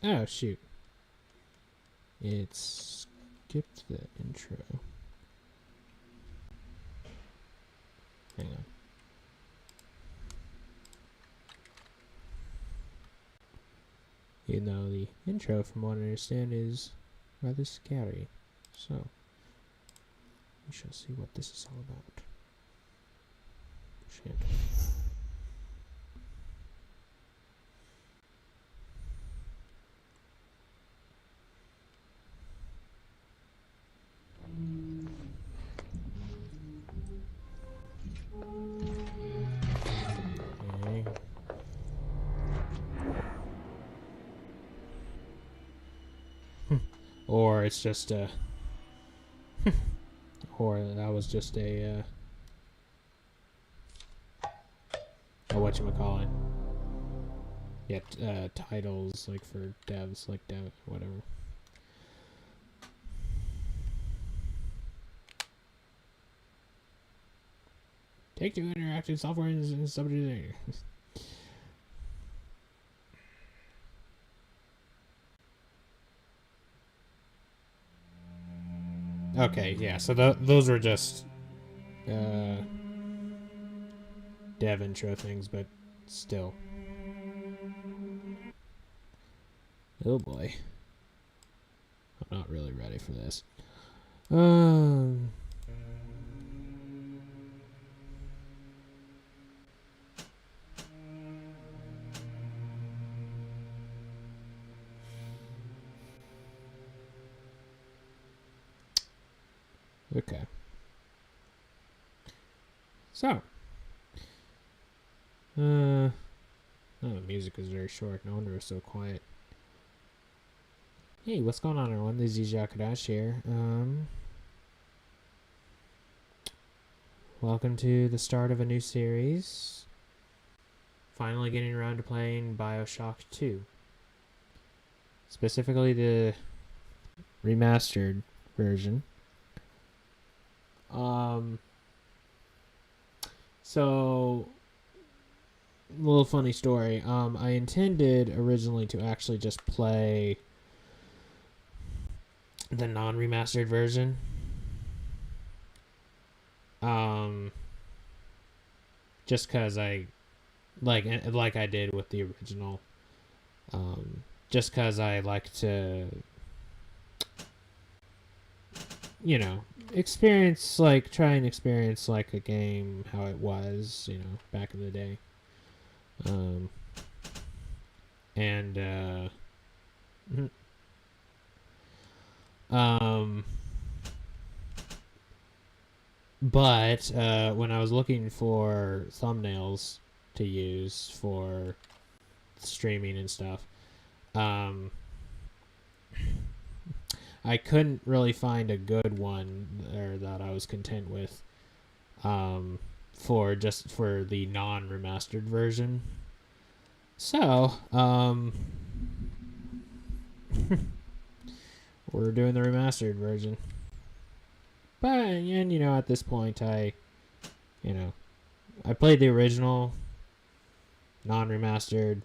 Oh, shoot. It skipped the intro. Hang on. Even though the intro, from what I understand, is rather scary. So, we shall see what this is all about. Shit. Okay. Or it's just a... or that was just a whatchamacallit. Yeah, titles, like, for devs, like dev, whatever. Take-Two Interactive Software and subsidiary. Okay, yeah, so those were just dev intro things, but still. Oh boy. I'm not really ready for this. Okay. So. Oh, the music is very short. No wonder it's so quiet. Hey, what's going on, everyone? This is Jakadash here. Welcome to the start of a new series. Finally getting around to playing BioShock 2. Specifically the remastered version. So, a little funny story. I intended originally to actually just play the non-remastered version. Just because I like I did with the original. Just because I like to, you know, try and experience like a game how it was, you know, back in the day. But when I was looking for thumbnails to use for streaming and stuff, I couldn't really find a good one there that I was content with for the non-remastered version. So, we're doing the remastered version. But, and, you know, at this point, I played the original, non-remastered,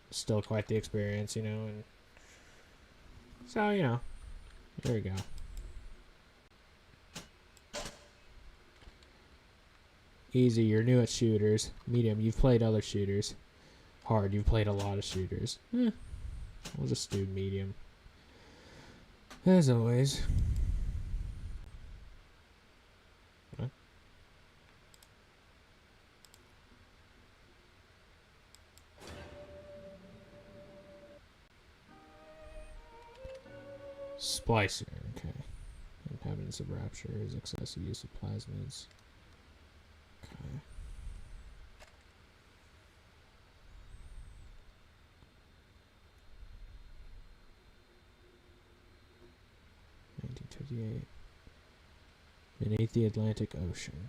still quite the experience, you know, and so, you know, there we go. Easy, you're new at shooters. Medium, you've played other shooters. Hard, you've played a lot of shooters. We'll just do medium. As always. Huh? Splicer, okay. Inhabitants of Rapture is excessive use of plasmids. Okay. Beneath the Atlantic Ocean.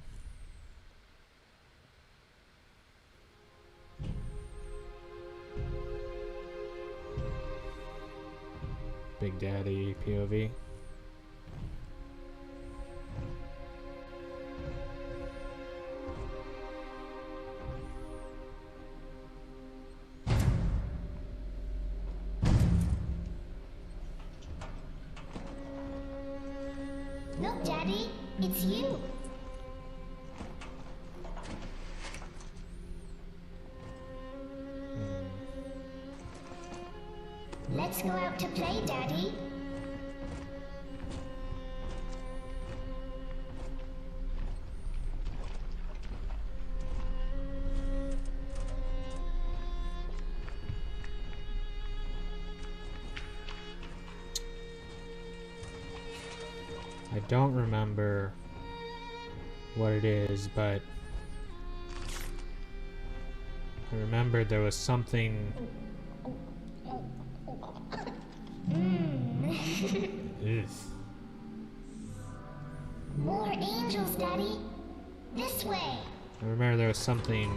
Big Daddy POV. Look, Daddy, it's you. Let's go out to play, Daddy. I don't remember what it is, but I remembered there was something. Ugh. More angels, Daddy. This way. I remember there was something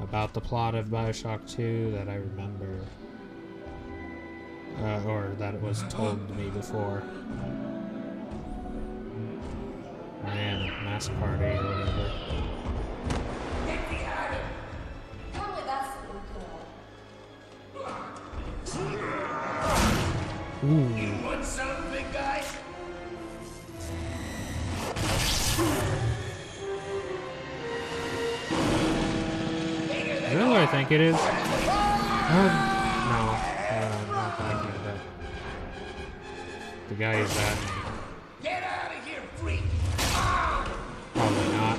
about the plot of BioShock 2 that I remember. Or that it was told to me before. Man, mass party or whatever. Get behind him! Come with us, little girl. Ooh. You want some, big guy? Is that what I think it is? No, not thinking of that. The guy is bad. Get out of here, freak! Probably not.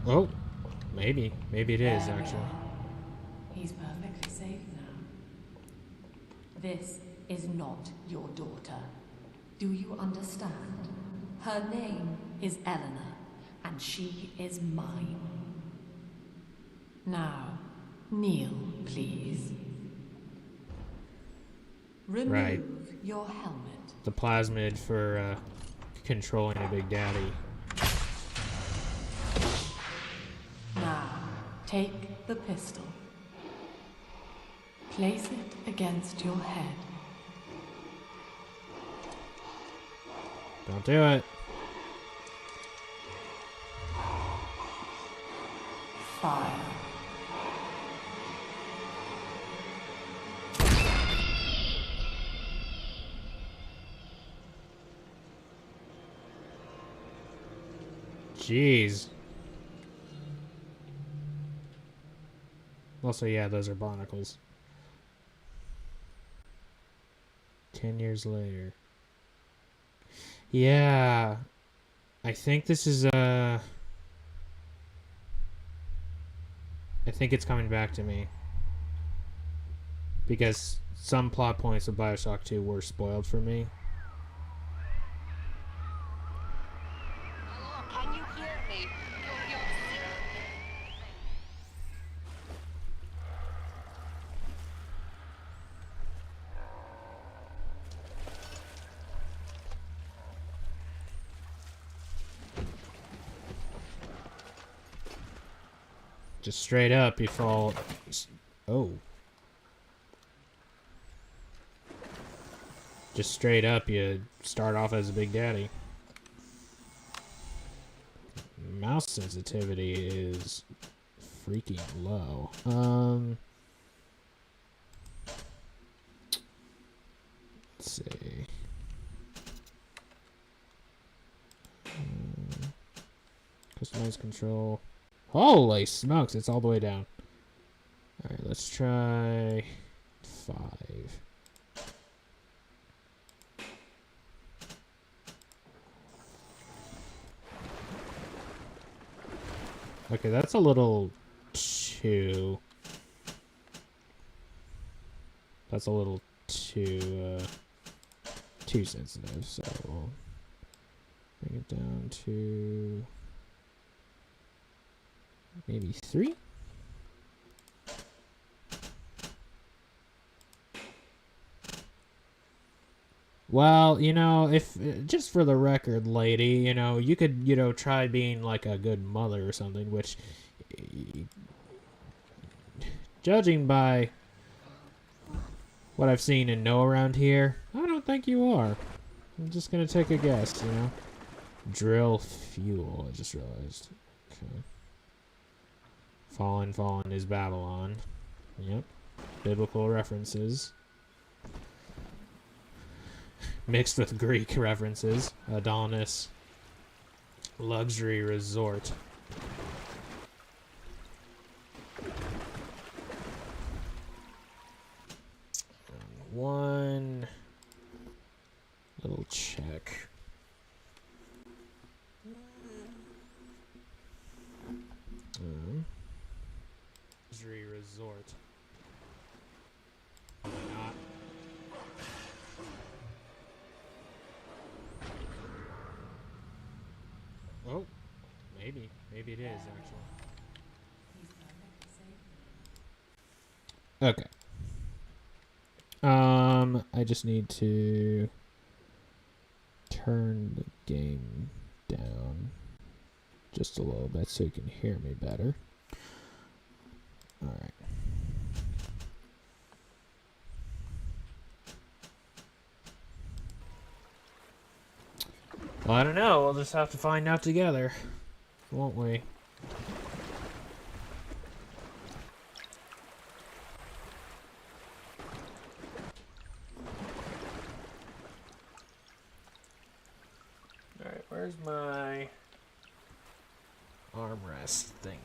Oh, maybe. Maybe it is, actually. He's perfectly safe now. This is not your daughter. Do you understand? Her name is Eleanor, and she is mine. Now, kneel, please. Remove Right. your helmet. The plasmid for controlling a Big Daddy. Now, take the pistol. Place it against your head. Don't do it. Fire. Jeez. Also, yeah, those are barnacles. 10 years later. Yeah. I think this is, I think it's coming back to me. Because some plot points of BioShock 2 were spoiled for me. Hello, can you hear me? Just straight up, you fall. Oh. Just straight up, you start off as a Big Daddy. Mouse sensitivity is freaking low. Let's see. Customize control. Holy smokes, it's all the way down. Alright, let's try 5. Okay, that's a little too... That's a little too sensitive, so we'll bring it down to maybe 3. Well, you know, if just for the record, lady, you know, you could, you know, try being like a good mother or something, which, judging by what I've seen and know around here, I don't think you are. I'm just gonna take a guess, you know. Drill fuel, I just realized. Okay. Fallen is Babylon. Yep. Biblical references. Mixed with Greek references. Adonis. Luxury resort. One little check. Luxury resort. Probably not. Oh, maybe. Maybe it is, actually. Okay. I just need to turn the game down just a little bit so you can hear me better. All right. Well, I don't know. We'll just have to find out together, won't we? Alright, where's my armrest thingy?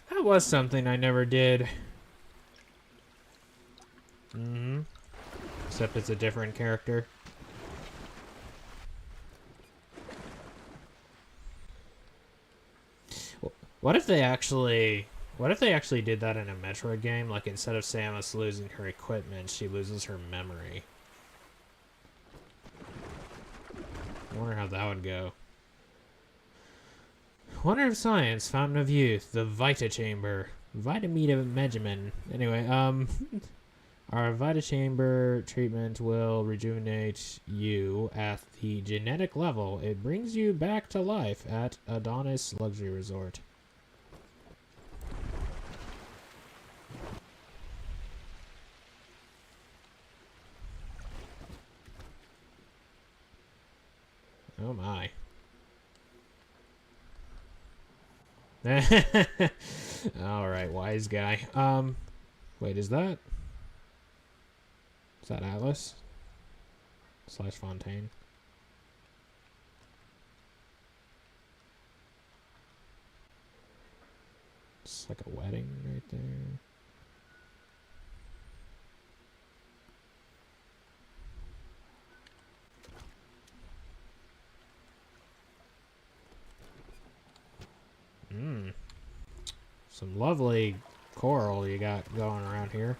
That was something I never did. Except it's a different character. What if they actually did that in a Metroid game? Like, instead of Samus losing her equipment, she loses her memory. I wonder how that would go. Wonder of Science, Fountain of Youth, the Vita Chamber, Vitamita Megamin. Anyway, our Vita Chamber treatment will rejuvenate you at the genetic level. It brings you back to life at Adonis Luxury Resort. Oh my. Alright, wise guy. Wait, is that Atlas? / Fontaine? It's like a wedding right there. Some lovely coral you got going around here.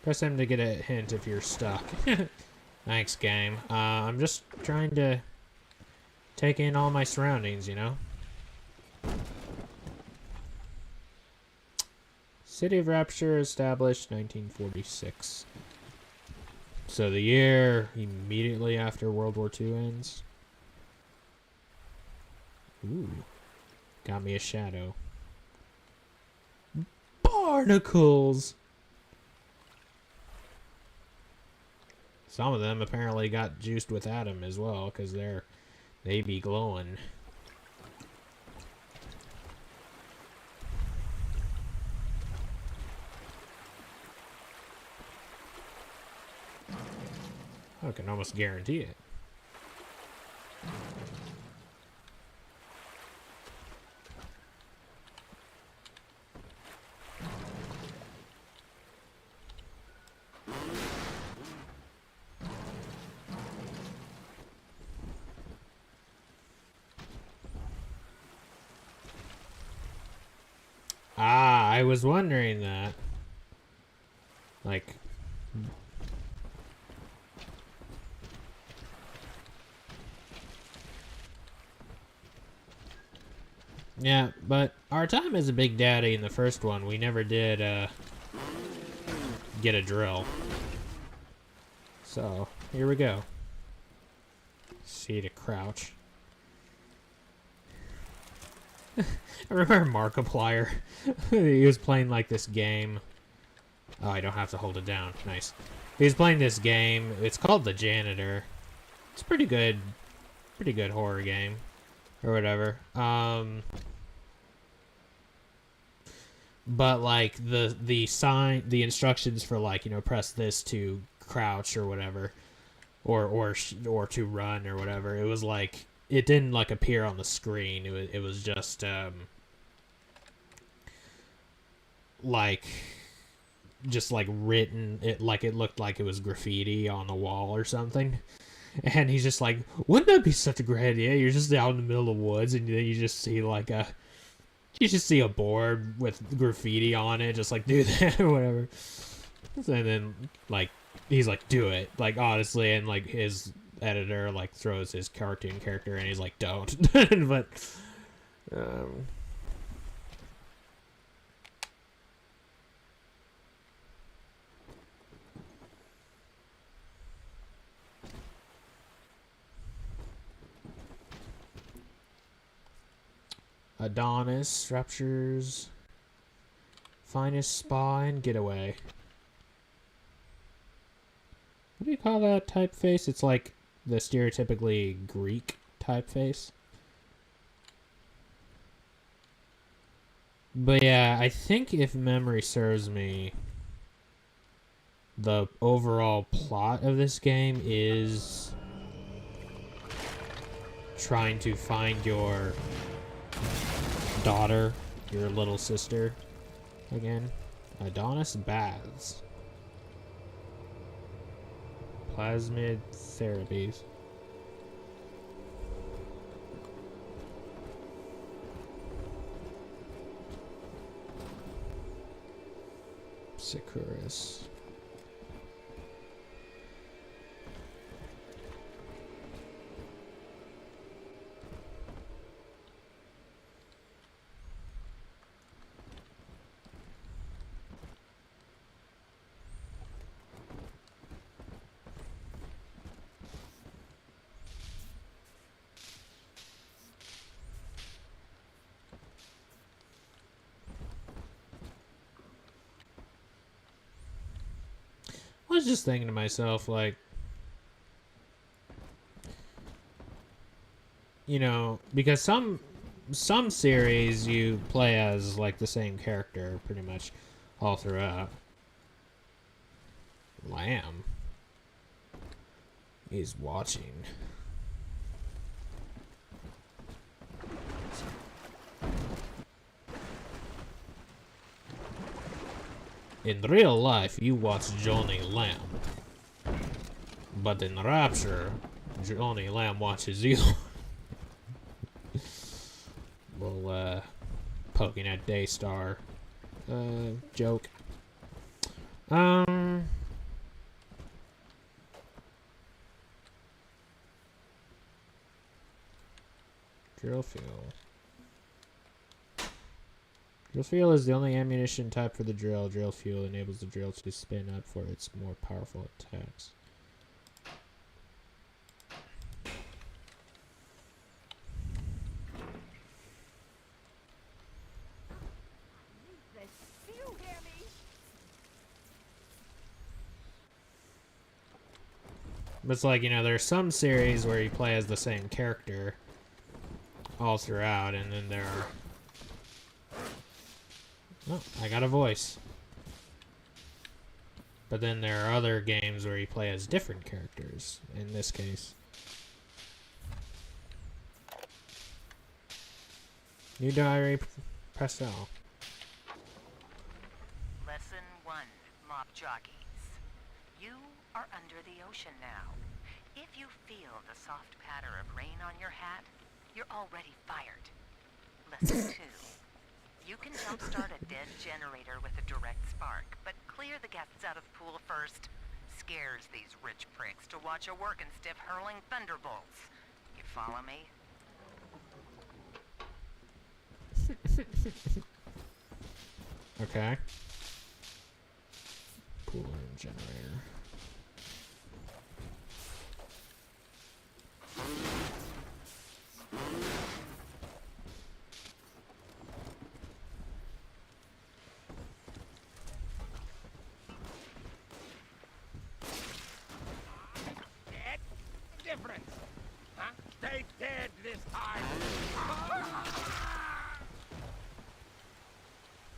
Press M to get a hint if you're stuck. Thanks, game. I'm just trying to take in all my surroundings, you know? City of Rapture established 1946. So the year immediately after World War II ends. Ooh. Got me a shadow. Barnacles! Some of them apparently got juiced with Adam as well, because they be glowing. I can almost guarantee it. I was wondering that. Like... Yeah, but our time as a Big Daddy in the first one, we never did, get a drill. So, here we go. C to crouch. I remember Markiplier. He was playing like this game. Oh, I don't have to hold it down. Nice. He's playing this game. It's called The Janitor. It's pretty good horror game or whatever. But like the instructions for like, you know, press this to crouch or whatever, or to run or whatever. It was like it didn't like appear on the screen. It was just like written. It looked like it was graffiti on the wall or something. And he's just like, wouldn't that be such a great idea? You're just out in the middle of the woods and then you just see like a board with graffiti on it, just like do that or whatever. And then like he's like, do it, like honestly, and like his editor like throws his cartoon character and he's like, don't. But Adonis, Rapture's finest spa and getaway. What do you call that typeface? It's like the stereotypically Greek typeface. But yeah, I think if memory serves me, the overall plot of this game is trying to find your daughter, your little sister, again. Adonis baths. Plasmid therapies. Sicorus. I was just thinking to myself, like, you know, because some series you play as like the same character pretty much all throughout. Lamb is watching. In real life, you watch Johnny Lamb. But in Rapture, Johnny Lamb watches you. Little, poking at Daystar, joke. Drill fuel. Drill fuel is the only ammunition type for the drill. Drill fuel enables the drill to spin up for its more powerful attacks. But it's like, you know, there's some series where you play as the same character all throughout, and then there are... Oh, I got a voice. But then there are other games where you play as different characters, in this case. New diary, press L. Lesson 1, mob jockeys. You are under the ocean now. If you feel the soft patter of rain on your hat, you're already fired. Lesson 2. You can jumpstart a dead generator with a direct spark, but clear the guests out of the pool first. Scares these rich pricks to watch a working stiff hurling thunderbolts. You follow me? Okay. Cooler generator.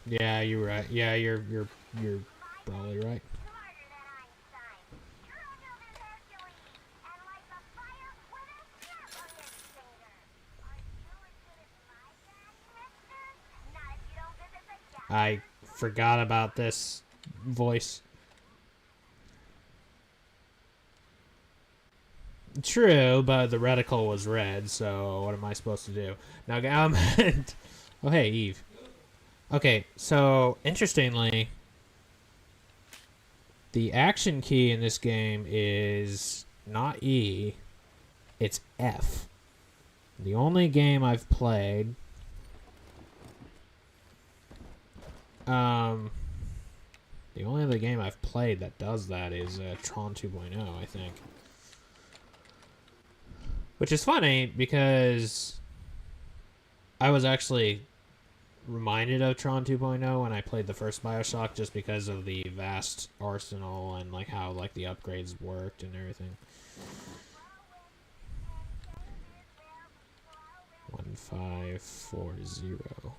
Yeah, you're right. Yeah, you're probably right. I forgot about this voice. True, but the reticle was red, so what am I supposed to do? Now, oh, hey, Eve. Okay, so, interestingly, the action key in this game is not E, it's F. The only game I've played... the only other game I've played that does that is Tron 2.0, I think. Which is funny, because I was actually reminded of Tron 2.0 when I played the first BioShock, just because of the vast arsenal and like how like the upgrades worked and everything. 1540.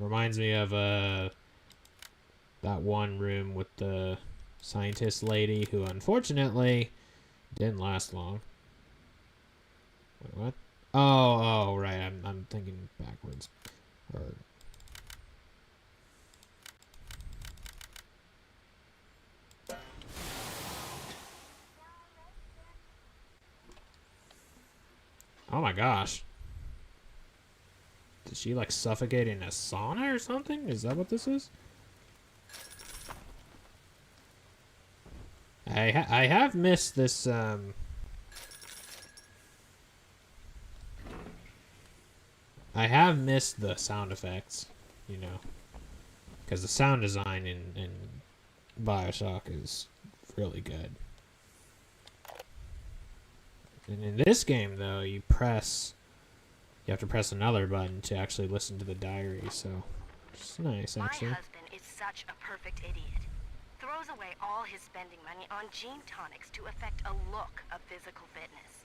Reminds me of that one room with the scientist lady who unfortunately didn't last long. Wait, what? Oh, right. I'm thinking backwards. Or oh my gosh. Did she like suffocate in a sauna or something? Is that what this is? I have missed this I have missed the sound effects, you know, because the sound design in BioShock is really good. And in this game, though, you have to press another button to actually listen to the diary, so it's nice, actually. My husband is such a perfect idiot. Throws away all his spending money on gene tonics to affect a look of physical fitness.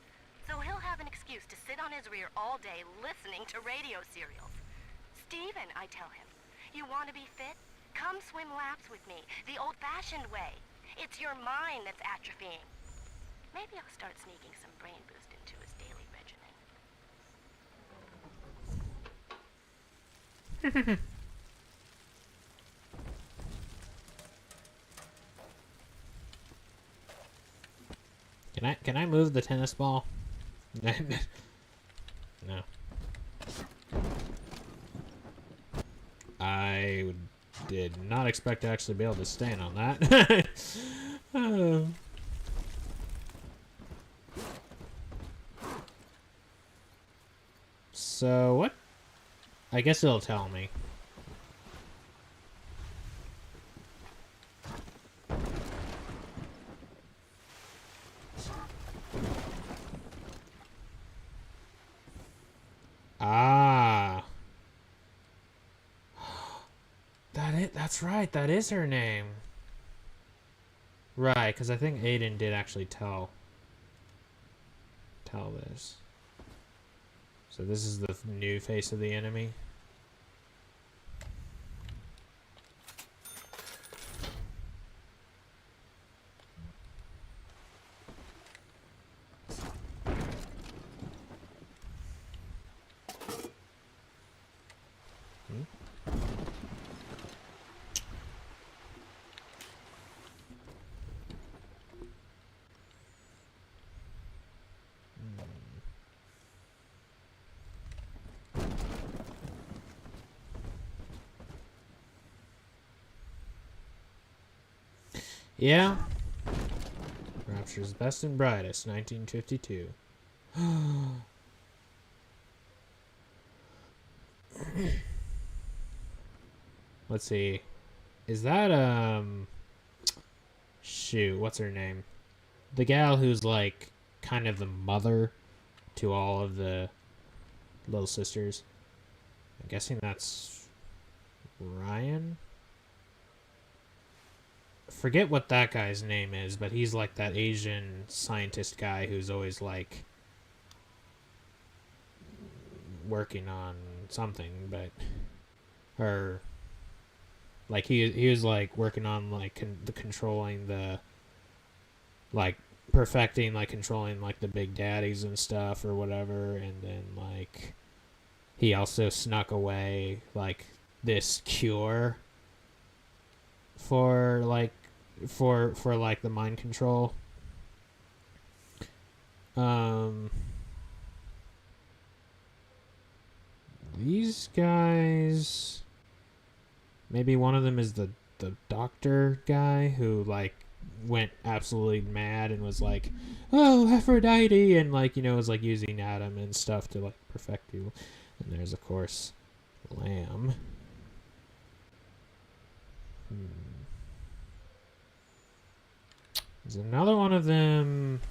So he'll have an excuse to sit on his rear all day listening to radio serials. Steven, I tell him, you want to be fit? Come swim laps with me, the old-fashioned way. It's your mind that's atrophying. Maybe I'll start sneaking some brain boost into his daily regimen. Can I move the tennis ball? No. I did not expect to actually be able to stand on that. So what? I guess it'll tell me. Ah. That's right. That is her name. Right, because I think Aiden did actually tell this. So this is the new face of the enemy. Yeah. Rapture's Best and Brightest, 1952. Let's see. Is that, shoot, what's her name? The gal who's, like, kind of the mother to all of the little sisters. I'm guessing that's Ryan? Forget what that guy's name is, but he's like that Asian scientist guy who's always like working on something, but or like he was like working on like the controlling the like perfecting like controlling like the big daddies and stuff or whatever, and then like he also snuck away like this cure for like for like the mind control. These guys, maybe one of them is the doctor guy who like went absolutely mad and was like, oh, Aphrodite, and like, you know, was like using Adam and stuff to like perfect people. And there's of course Lamb. There's another one of them.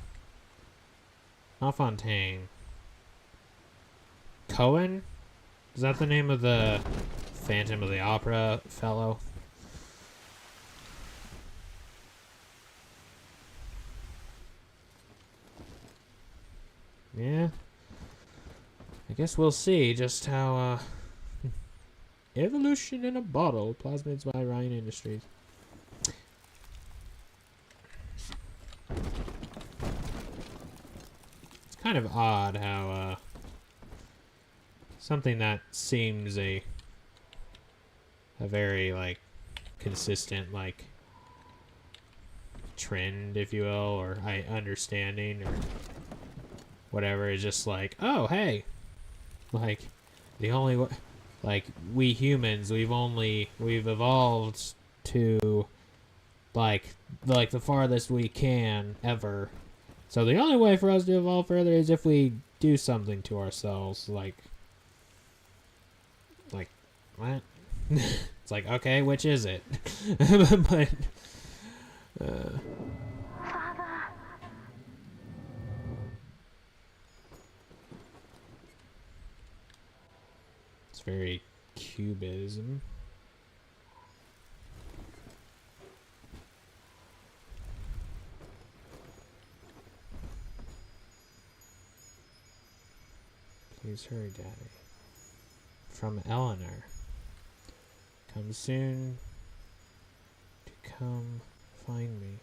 Not Fontaine. Cohen? Is that the name of the Phantom of the Opera fellow? Yeah. I guess we'll see just how, Evolution in a Bottle, plasmids by Ryan Industries. It's kind of odd how, something that seems a very, like, consistent, like, trend, if you will, or understanding, or whatever, is just like, oh, hey, like, the only way, like, we humans, we've evolved to, like the farthest we can ever. So the only way for us to evolve further is if we do something to ourselves, like, what? It's like, okay, which is it? But, it's very cubism. Please hurry, Daddy. From Eleanor. Come soon to come find me.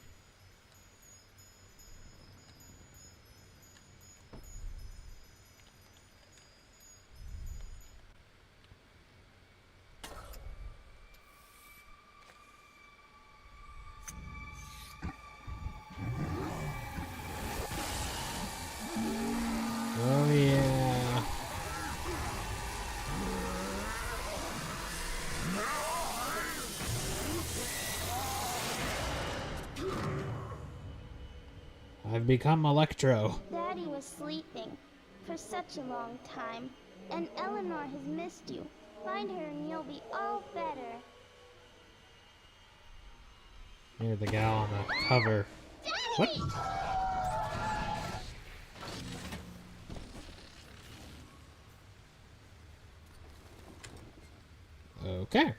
Oh yeah. I've become Electro. Daddy was sleeping for such a long time, and Eleanor has missed you. Find her and you'll be all better. You're the gal on the cover. What? Okay.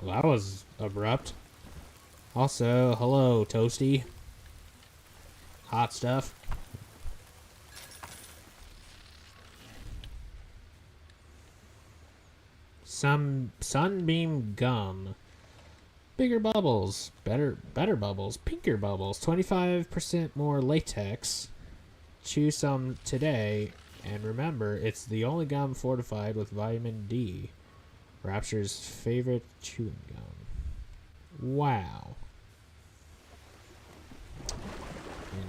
Well, that was abrupt. Also, hello, Toasty. Hot stuff. Some Sunbeam Gum. Bigger bubbles. Better bubbles. Pinker bubbles. 25% more latex. Chew some today. And remember, it's the only gum fortified with vitamin D. Rapture's favorite chewing gum. Wow.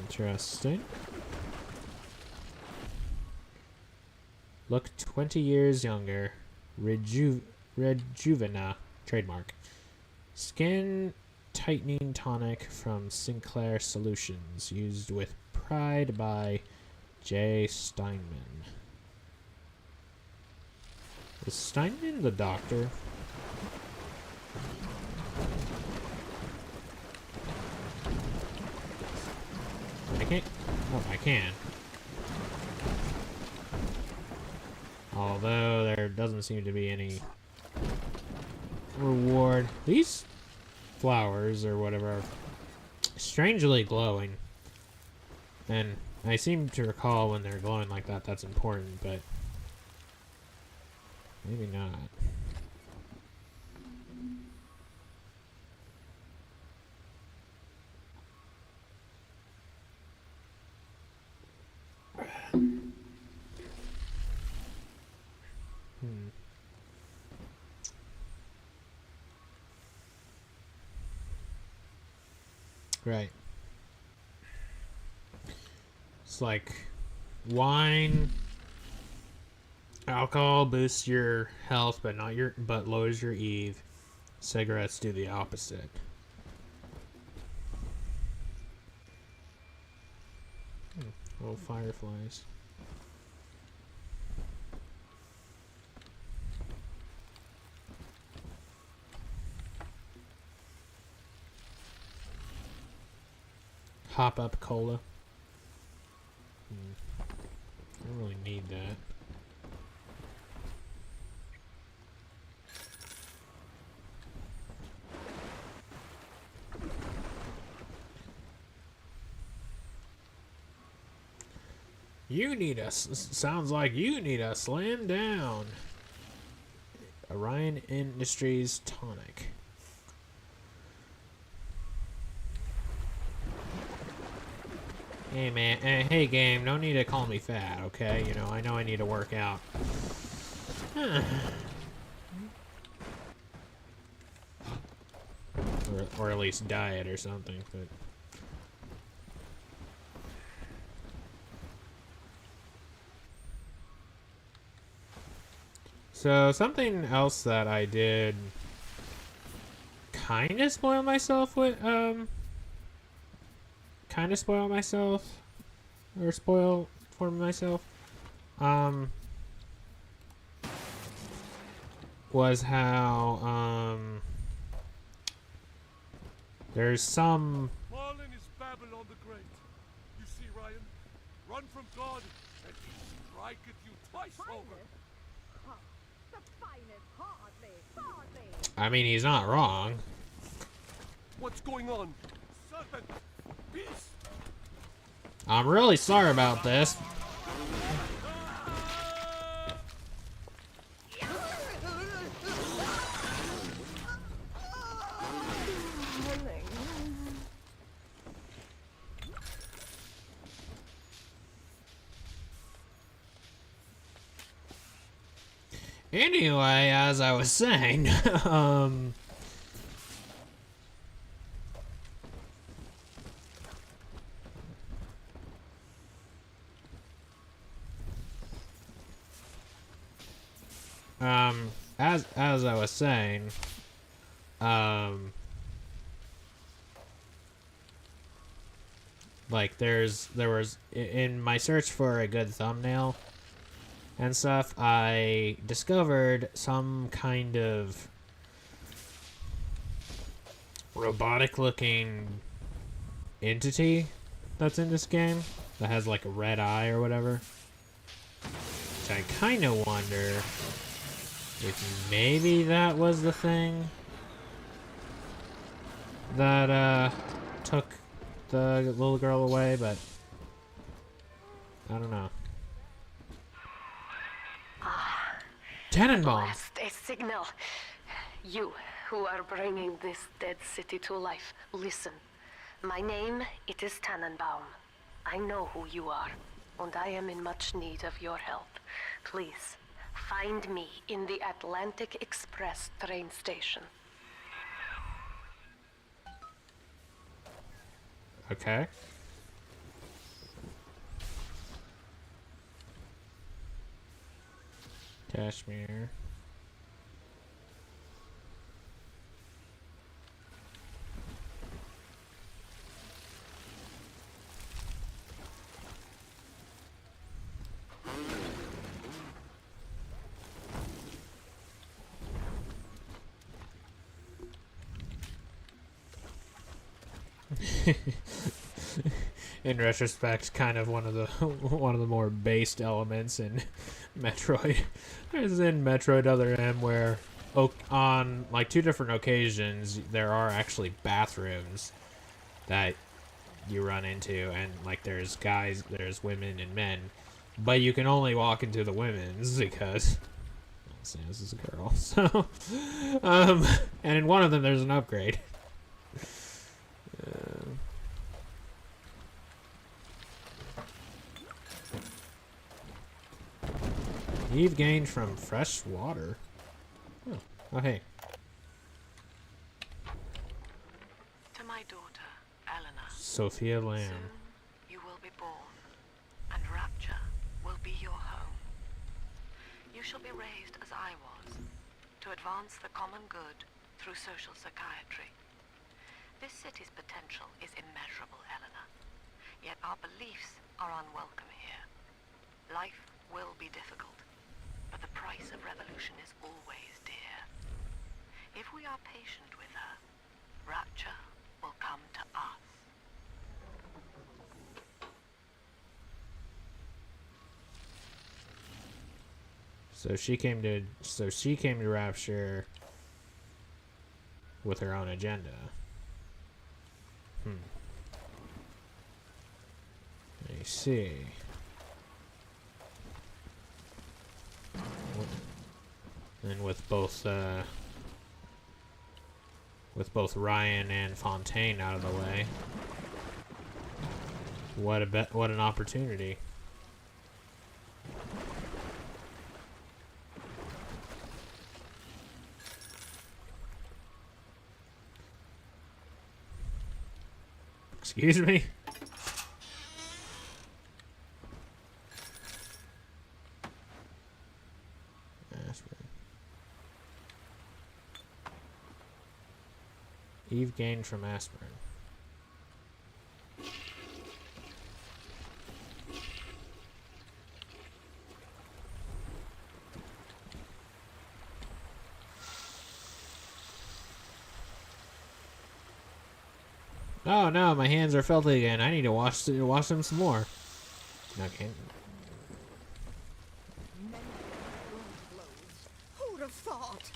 Interesting. Look 20 years younger. Rejuvena. Trademark. Skin tightening tonic from Sinclair Solutions. Used with pride by J. Steinman. Is Steinman the doctor? I can't. Oh, I can. Although there doesn't seem to be any reward. These flowers or whatever are strangely glowing. And I seem to recall when they're glowing like that, that's important, but maybe not. Right. It's like wine, alcohol boosts your health, but lowers your EVE. Cigarettes do the opposite. Little fireflies. Hop up cola. I don't really need that. Sounds like you need a slam down. Orion Industries tonic. Hey man, hey game, no need to call me fat, okay? You know I need to work out. or at least diet or something, but... So, something else that I did kind of spoil myself with, or spoil for myself, was how, there's some... Fallen is Babylon the Great. You see, Ryan? Run from God, and he striketh you twice over. I mean, he's not wrong. What's going on? Serpent! Beast! I'm really sorry about this. Anyway, as I was saying, as I was saying, like there was in my search for a good thumbnail and stuff, I discovered some kind of robotic looking entity that's in this game that has like a red eye or whatever. Which I kind of wonder if maybe that was the thing that took the little girl away, but I don't know. Tannenbaum! Last, a signal. You, who are bringing this dead city to life, listen. My name, it is Tannenbaum. I know who you are, and I am in much need of your help. Please, find me in the Atlantic Express train station. Okay. Kashmir. In retrospect, kind of one of the more based elements in Metroid. As in Metroid Other M, where on like 2 different occasions there are actually bathrooms that you run into, and like there's guys, there's women and men, but you can only walk into the women's because Sans is a girl. So, and in one of them there's an upgrade. You've gained from fresh water. Oh, hey. To my daughter, Eleanor. Sophia Lamb. Soon you will be born, and Rapture will be your home. You shall be raised as I was, to advance the common good through social psychiatry. This city's potential is immeasurable, Eleanor. Yet our beliefs are unwelcome here. Life will be difficult, but the price of revolution is always dear. If we are patient with her, Rapture will come to us. So she came to Rapture with her own agenda. I see. And with both Ryan and Fontaine out of the way, what an opportunity. Excuse me? Eve gained from aspirin. Oh no, my hands are filthy again. I need to wash them some more. Okay. Who'd have thought?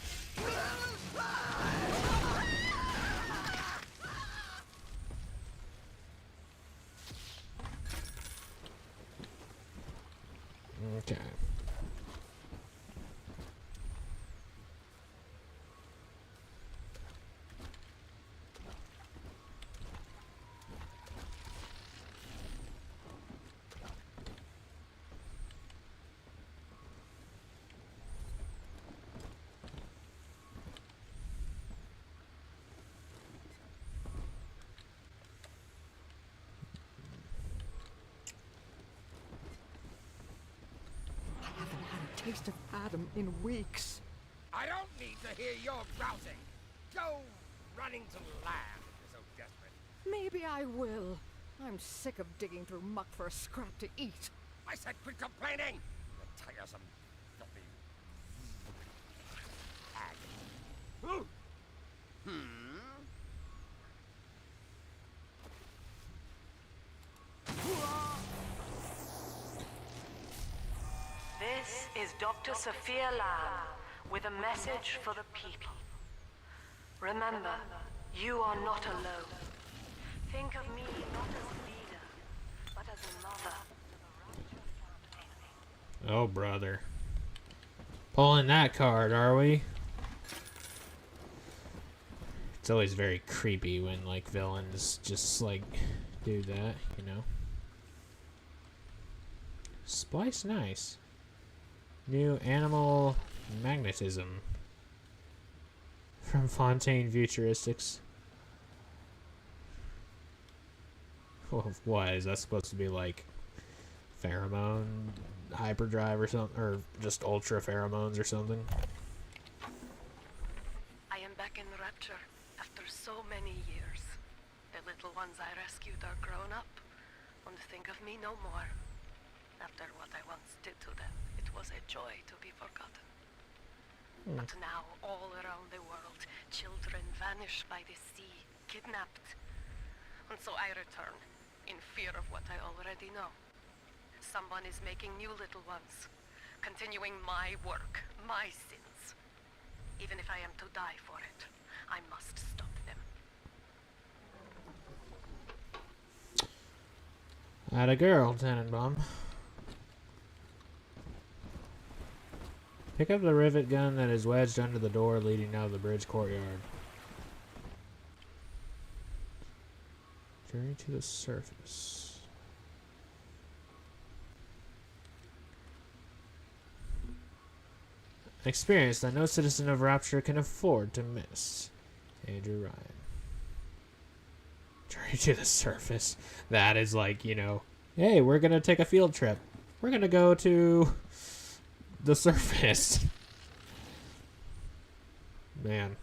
Okay. Taste of Adam in weeks. I don't need to hear your grousing. Go running to the lab if you're so desperate. Maybe I will. I'm sick of digging through muck for a scrap to eat. I said quit complaining. You tiresome, filthy hag. This is Dr. Sophia Lamb with a message for the people. Remember, you are not alone. Think of me not as a leader, but as a mother. Oh, brother. Pulling that card, are we? It's always very creepy when, like, villains just, like, do that, you know? Splice nice. New animal magnetism. From Fontaine Futuristics. What? Is that supposed to be, like, pheromone hyperdrive or something? Or just ultra pheromones or something? I am back in Rapture after so many years. The little ones I rescued are grown up and think of me no more. After what I once did to them, it was a joy to be forgotten. But now, all around the world, children vanish by the sea, kidnapped. And so I return, in fear of what I already know. Someone is making new little ones, continuing my work, my sins. Even if I am to die for it, I must stop them. Atta girl, Tannenbaum. Pick up the rivet gun that is wedged under the door leading out of the bridge courtyard. Journey to the surface. An experience that no citizen of Rapture can afford to miss. Andrew Ryan. Journey to the surface. That is like, you know, hey, we're gonna take a field trip. We're gonna go to the surface. Man.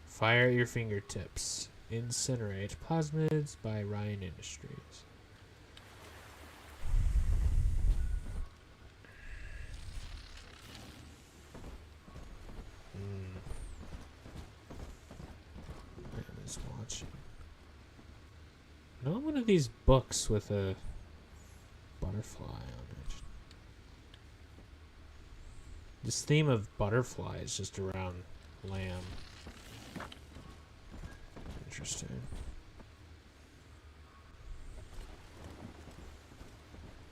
Fire at your fingertips. Incinerate plasmids by Ryan Industries. I was watching. Not one of these books with a butterfly on it. This theme of butterflies just around lamb. Interesting.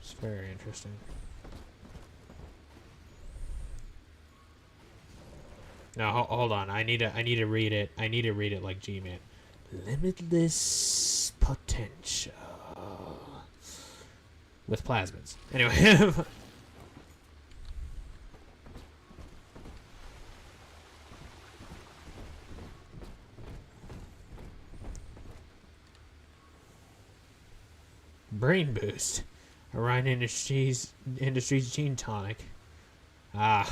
It's very interesting. No, hold on. I need to read it. I need to read it like G-Man. Limitless potential with plasmids. Anyway. Brain boost. Orion Industries gene tonic. Ah.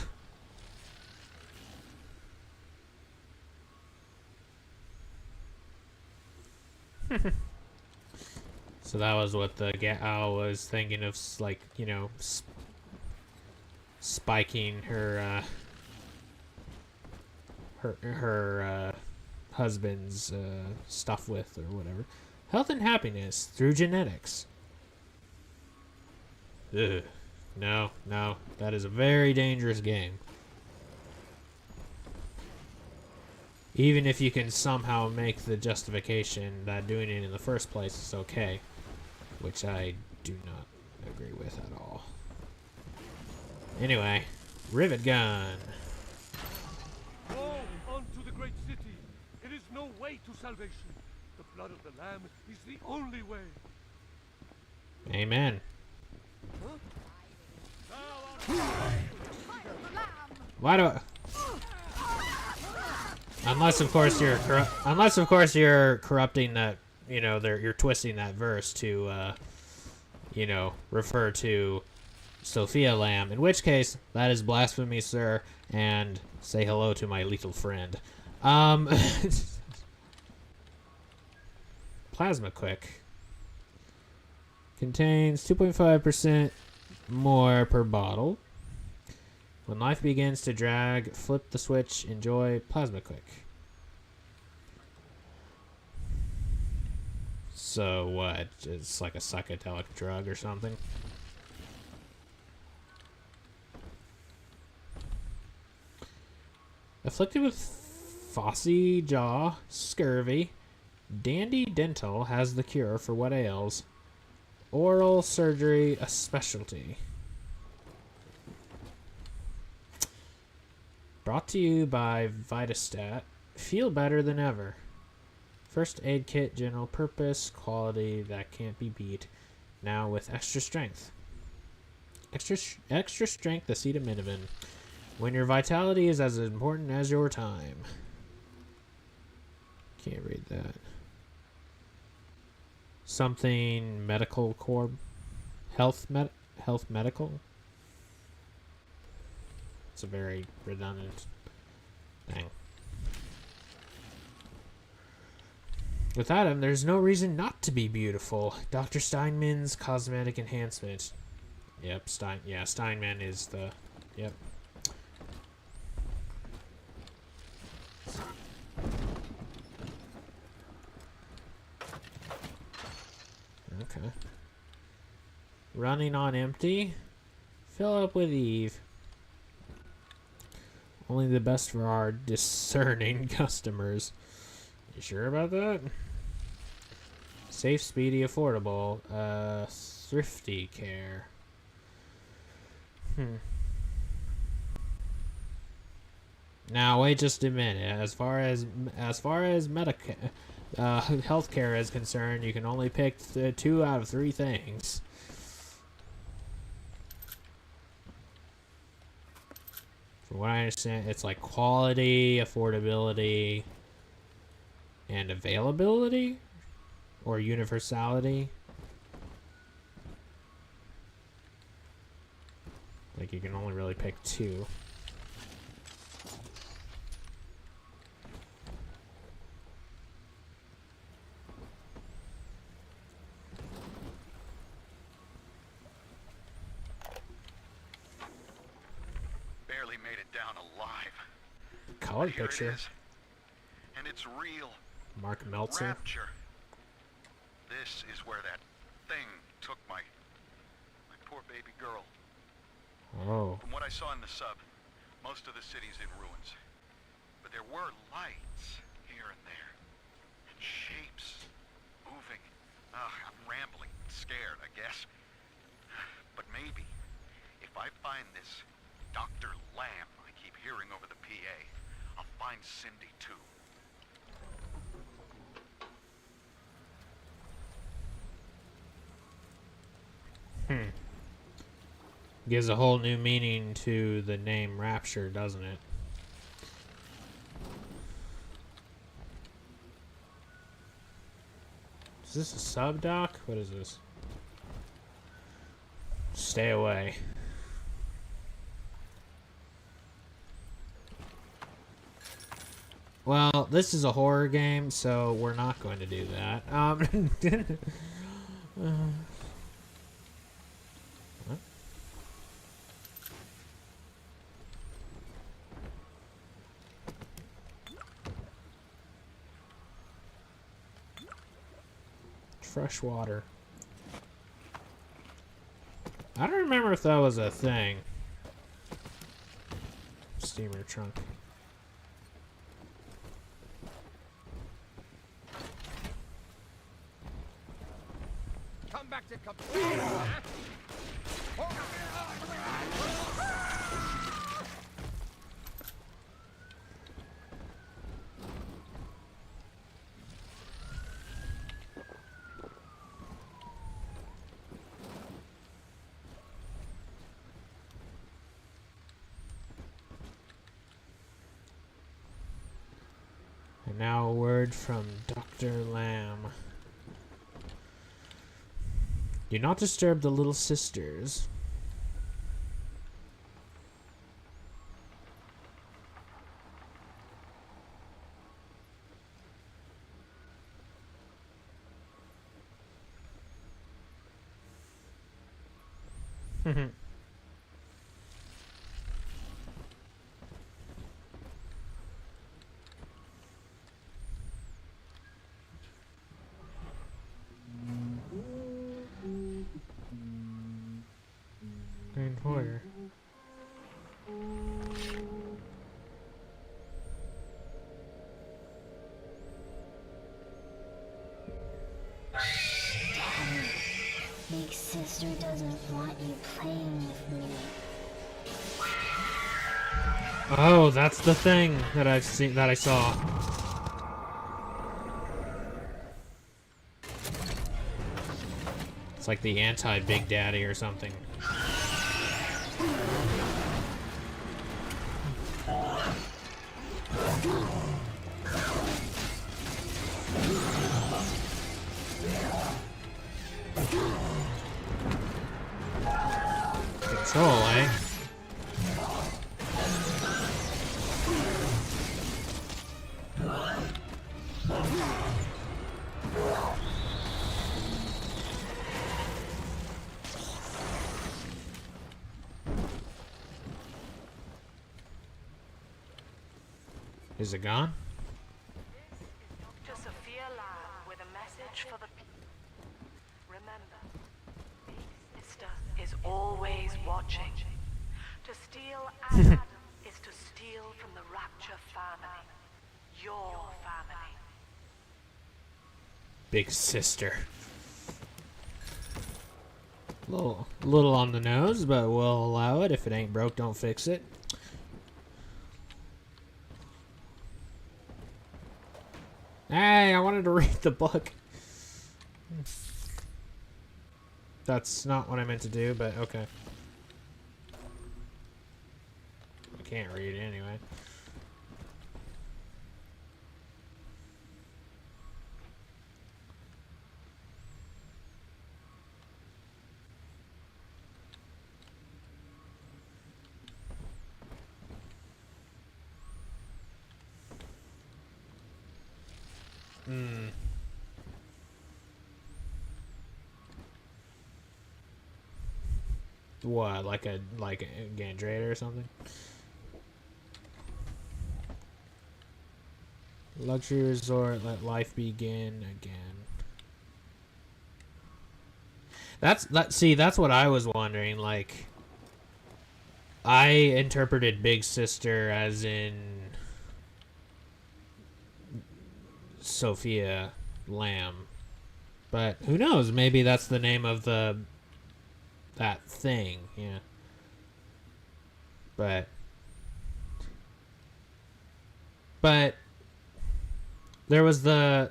So that was what the gal was thinking of, like, you know, spiking her husband's stuff with, or whatever. Health and happiness through genetics. Ugh. No, no, that is a very dangerous game. Even if you can somehow make the justification that doing it in the first place is okay, which I do not agree with at all. Anyway, rivet gun. Go on to the great city. It is no way to salvation. The blood of the Lamb is the only way. Amen. Why do I... Unless of course you're corrupting that, you know, you're twisting that verse to you know, refer to Sophia Lamb, in which case that is blasphemy, sir, and say hello to my lethal friend. Plasma Quick contains 2.5% more per bottle. When life begins to drag, flip the switch, enjoy Plasma Quick. So what? It's like a psychedelic drug or something? Afflicted with phossy jaw, scurvy, Dandy Dental has the cure for what ails. Oral surgery, a specialty. Brought to you by Vitastat. Feel better than ever. First aid kit, general purpose, quality that can't be beat. Now with extra strength. Extra strength acetaminophen. When your vitality is as important as your time. Can't read that. Something medical corp. Health medical. It's a very redundant thing. Without him, there's no reason not to be beautiful. Dr. Steinman's cosmetic enhancement. Yep, Steinman is the... Yep. Okay. Running on empty. Fill up with Eve. Only the best for our discerning customers. You sure about that? Safe, speedy, affordable. Thrifty care. Now wait just a minute. As far as healthcare is concerned, you can only pick 2 out of 3 things. From what I understand, it's like quality, affordability, and availability, or universality. Like you can only really pick 2. Barely made it down alive. Color Here picture. it is. And it's real. Mark Meltzer. Rapture. This is where that thing took my poor baby girl. Oh. From what I saw in the sub, most of the city's in ruins. But there were lights here and there. And shapes moving. I'm rambling, scared, I guess. But maybe, if I find this Dr. Lamb I keep hearing over the PA, I'll find Cindy too. Gives a whole new meaning to the name Rapture, doesn't it? Is this a sub doc? What is this? Stay away. Well, this is a horror game, so we're not going to do that. What? Fresh water. I don't remember if that was a thing. Steamer trunk. Come back to complete, huh? And now a word from Dr. Lamb. Do not disturb the little sisters. Green Hoyer. Big sister doesn't want you playing with me. Oh, that's the thing that I've seen, that I saw. It's like the anti-Big Daddy or something. Control, eh? Is it gone? To Sophia Lamb with a message for the remember, Big Sister is always watching. To steal Adam is to steal from the Rapture family. Your family. Big sister. Little on the nose, but we'll allow it. If it ain't broke, don't fix it. Hey, I wanted to read the book. That's not what I meant to do, but okay. I can't read it anyway. What, like a Gandrader or something? Luxury resort, let life begin again. That's what I was wondering. Like, I interpreted Big Sister as in Sophia Lamb, but who knows? Maybe that's the name of that thing. Yeah. But there was the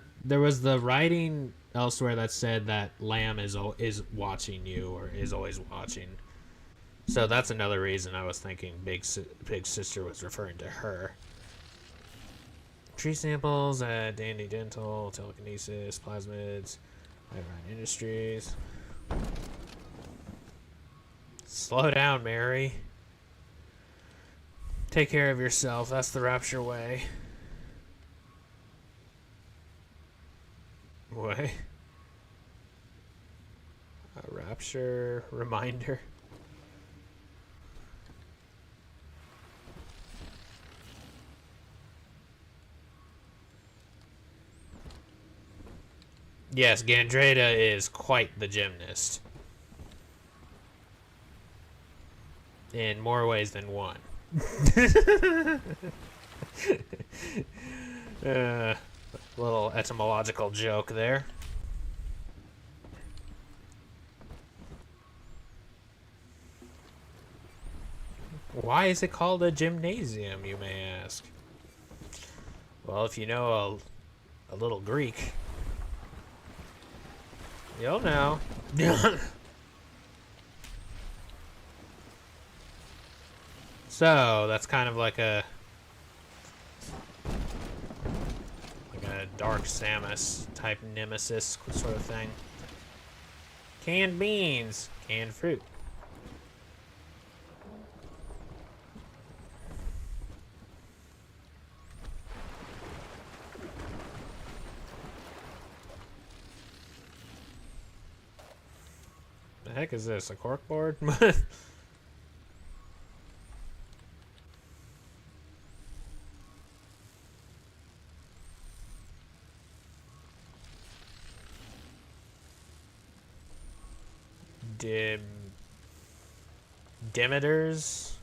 writing elsewhere that said that Lamb is watching you, or is always watching. So that's another reason I was thinking Big Sister was referring to her. Tree samples at Dandy Dental, telekinesis, plasmids, Iron Industries. Slow down, Mary. Take care of yourself. That's the Rapture way. What? A Rapture reminder? Yes, Gandrada is quite the gymnast. In more ways than one. Little etymological joke there. Why is it called a gymnasium, you may ask? Well, if you know a little Greek, you'll know. So, that's kind of like a Dark Samus type nemesis sort of thing. Canned beans, canned fruit. The heck is this? A corkboard? Demeter's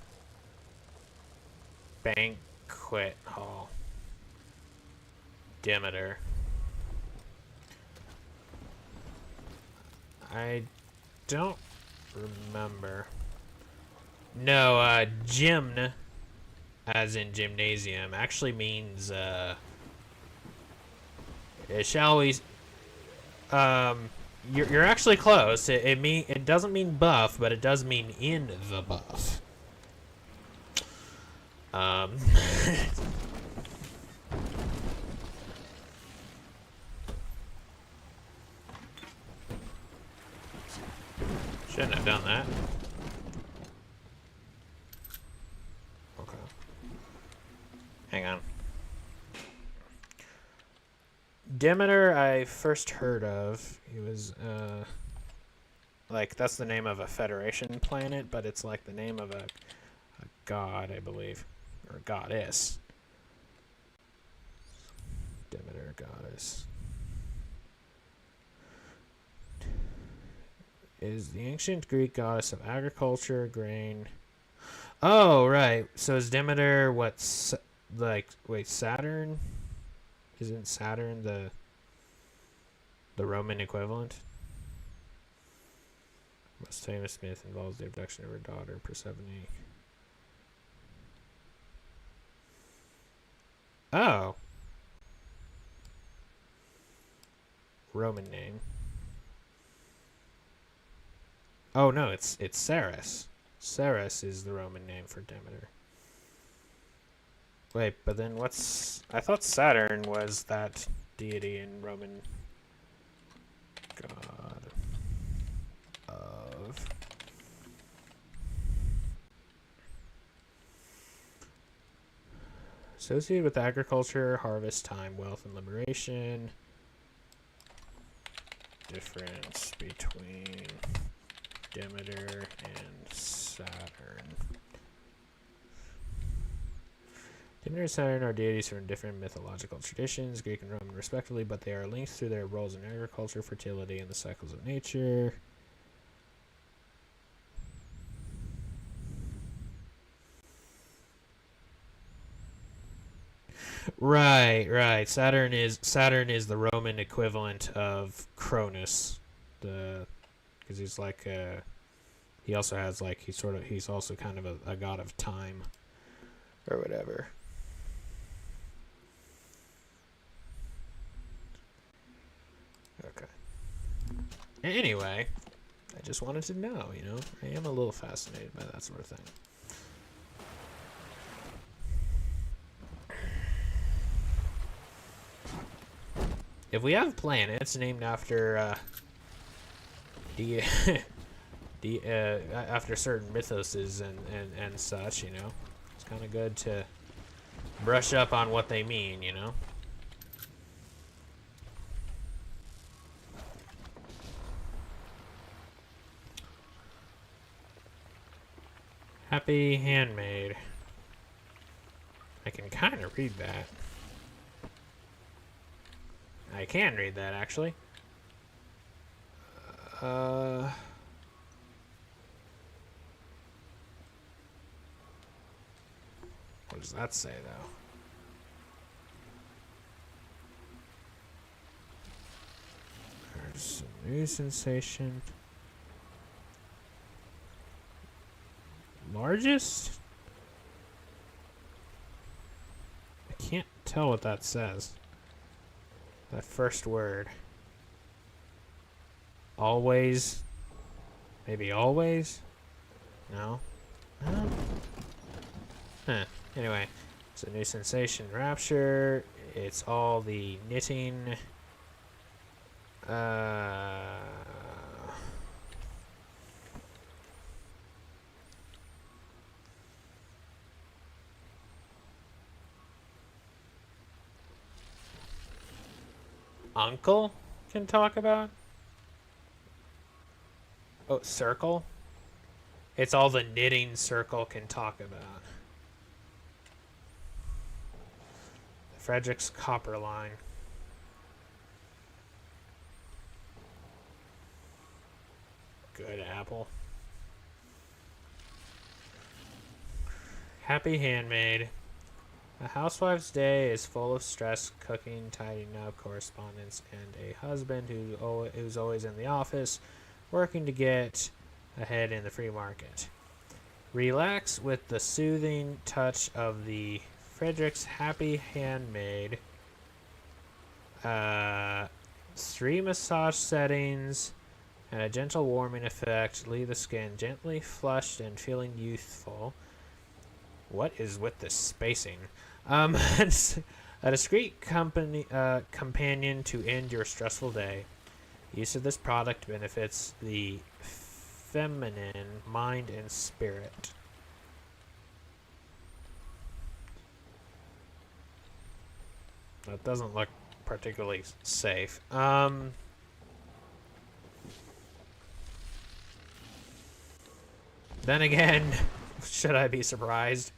Banquet Hall. Demeter. I don't remember. No, gymn, as in gymnasium, actually means, shall we, you're actually close. It doesn't mean buff, but it does mean in the buff. Shouldn't have done that. Okay. Hang on. Demeter I first heard of. He was, like, that's the name of a Federation planet, but it's like the name of a god, I believe. Or a goddess. Demeter, goddess. Is the ancient Greek goddess of agriculture, grain. Oh, right. So is Demeter what's like, wait, Saturn? Isn't Saturn the The Roman equivalent. Most famous myth involves the abduction of her daughter, Persephone. Oh. Roman name. Oh no, it's Ceres. Ceres is the Roman name for Demeter. Wait, but then what's... I thought Saturn was that deity in Roman god of... Associated with agriculture, harvest time, wealth, and liberation. Difference between Demeter and Saturn. Demeter and Saturn are deities from different mythological traditions, Greek and Roman respectively, but they are linked through their roles in agriculture, fertility, and the cycles of nature. Right. Saturn is the Roman equivalent of Cronus, because he's like he also has like he's also kind of a god of time or whatever. Okay. Anyway, I just wanted to know, you know, I am a little fascinated by that sort of thing. If we have planets named after after certain mythoses and such, you know, it's kind of good to brush up on what they mean, you know. Happy Handmaid. I can kind of read that. I can read that, actually. What does that say, though? There's a new sensation. Largest? I can't tell what that says. That first word. Always. Maybe always? No? No? Huh. Anyway, it's a new sensation. Rapture. It's all the knitting. Uncle can talk about? Oh, circle? It's all the knitting circle can talk about. Frederick's copper line. Good apple. Happy Handmaid. A housewife's day is full of stress, cooking, tidying up, correspondence, and a husband who's always in the office, working to get ahead in the free market. Relax with the soothing touch of the Frederick's Happy Handmaid. 3 massage settings and a gentle warming effect. Leave the skin gently flushed and feeling youthful. What is with this spacing? A discreet companion to end your stressful day. Use of this product benefits the feminine mind and spirit. That doesn't look particularly safe. Then again, should I be surprised?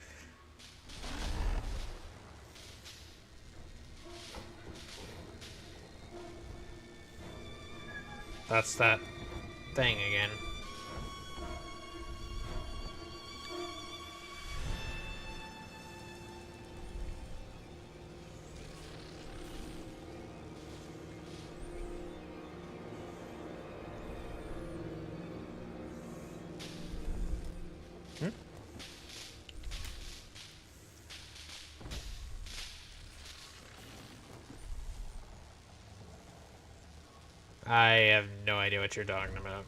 That's that thing again. I have no idea what you're talking about.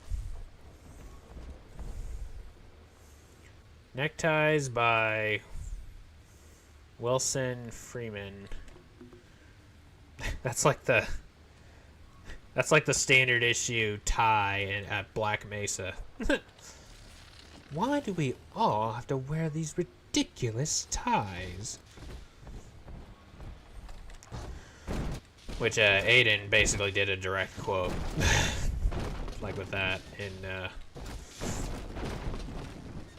Neckties by Wilson Freeman. That's like the standard issue tie at Black Mesa. Why do we all have to wear these ridiculous ties? Which Aiden basically did a direct quote, like with that in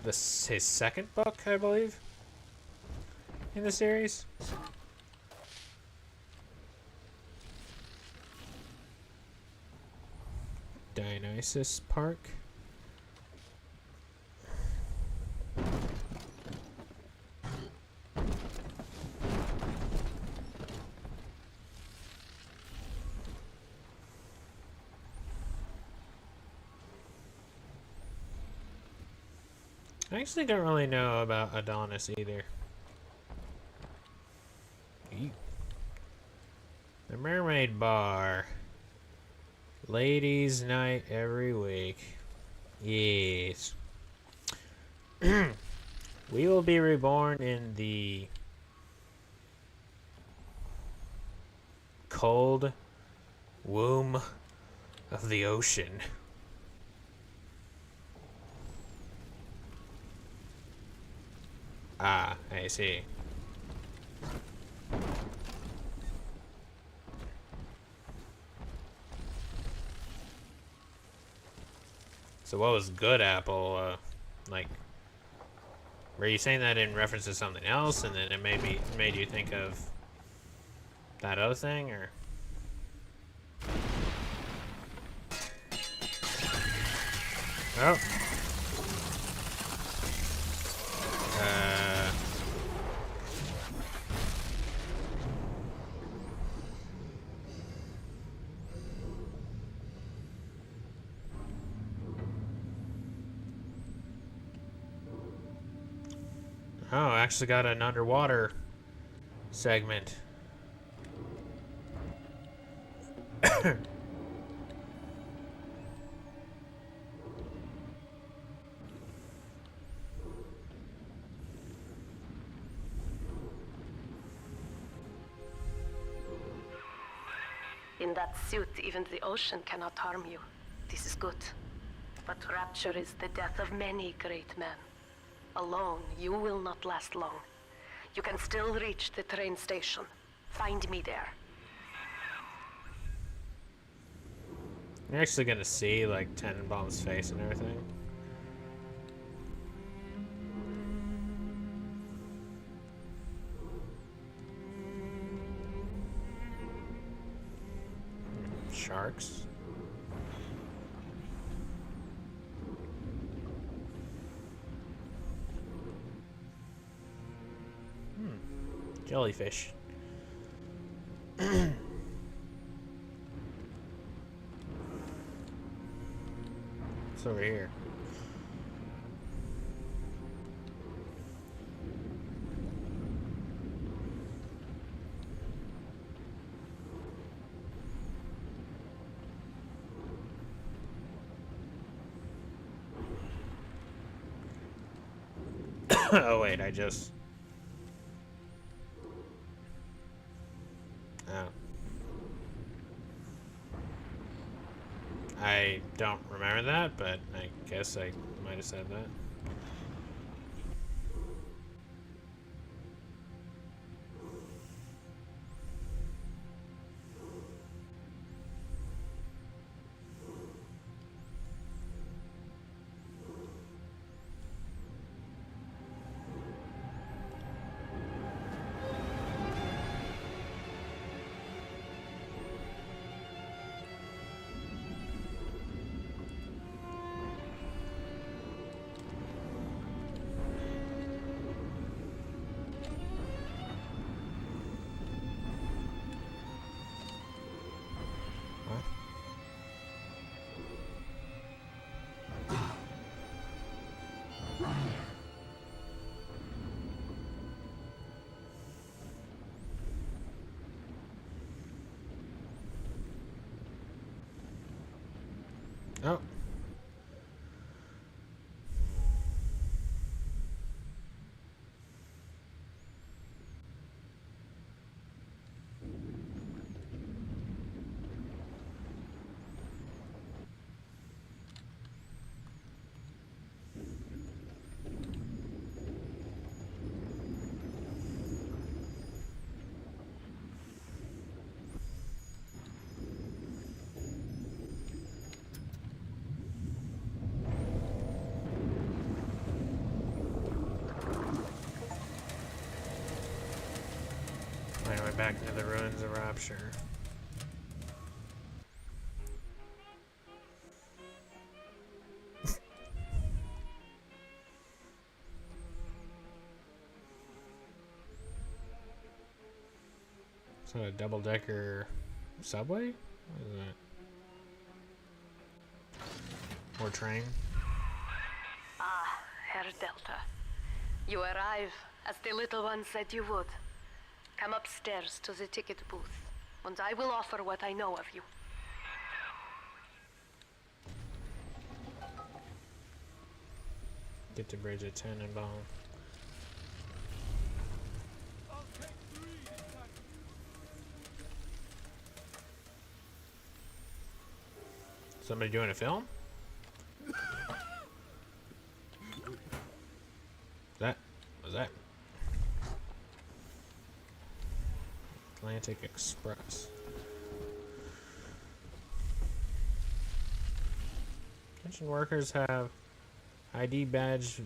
his second book, I believe, in the series. Dionysus Park. I actually don't really know about Adonis either. Ew. The Mermaid Bar. Ladies' night every week. Yes. We will be reborn in the cold womb of the ocean. Ah, I see. So what was good apple, like, were you saying that in reference to something else and then it made you think of that other thing, or? Oh. Oh, I actually got an underwater segment. In that suit, even the ocean cannot harm you. This is good. But rapture is the death of many great men. Alone, you will not last long. You can still reach the train station. Find me there. You're actually gonna see, like, Tenenbaum's face and everything. Sharks. Jellyfish. What's over here? Oh wait, I just... Oh. I don't remember that, but I guess I might have said that. Oh. Anyway, back into the ruins of Rapture. So a double-decker subway? What is that? Or train? Ah, Herr Delta. You arrive, as the little one said you would. Come upstairs to the ticket booth, and I will offer what I know of you. Get to bridge at Tannenbaum. I'll take 3 this time. Somebody doing a film? Was that Atlantic Express? Kitchen workers have ID badge,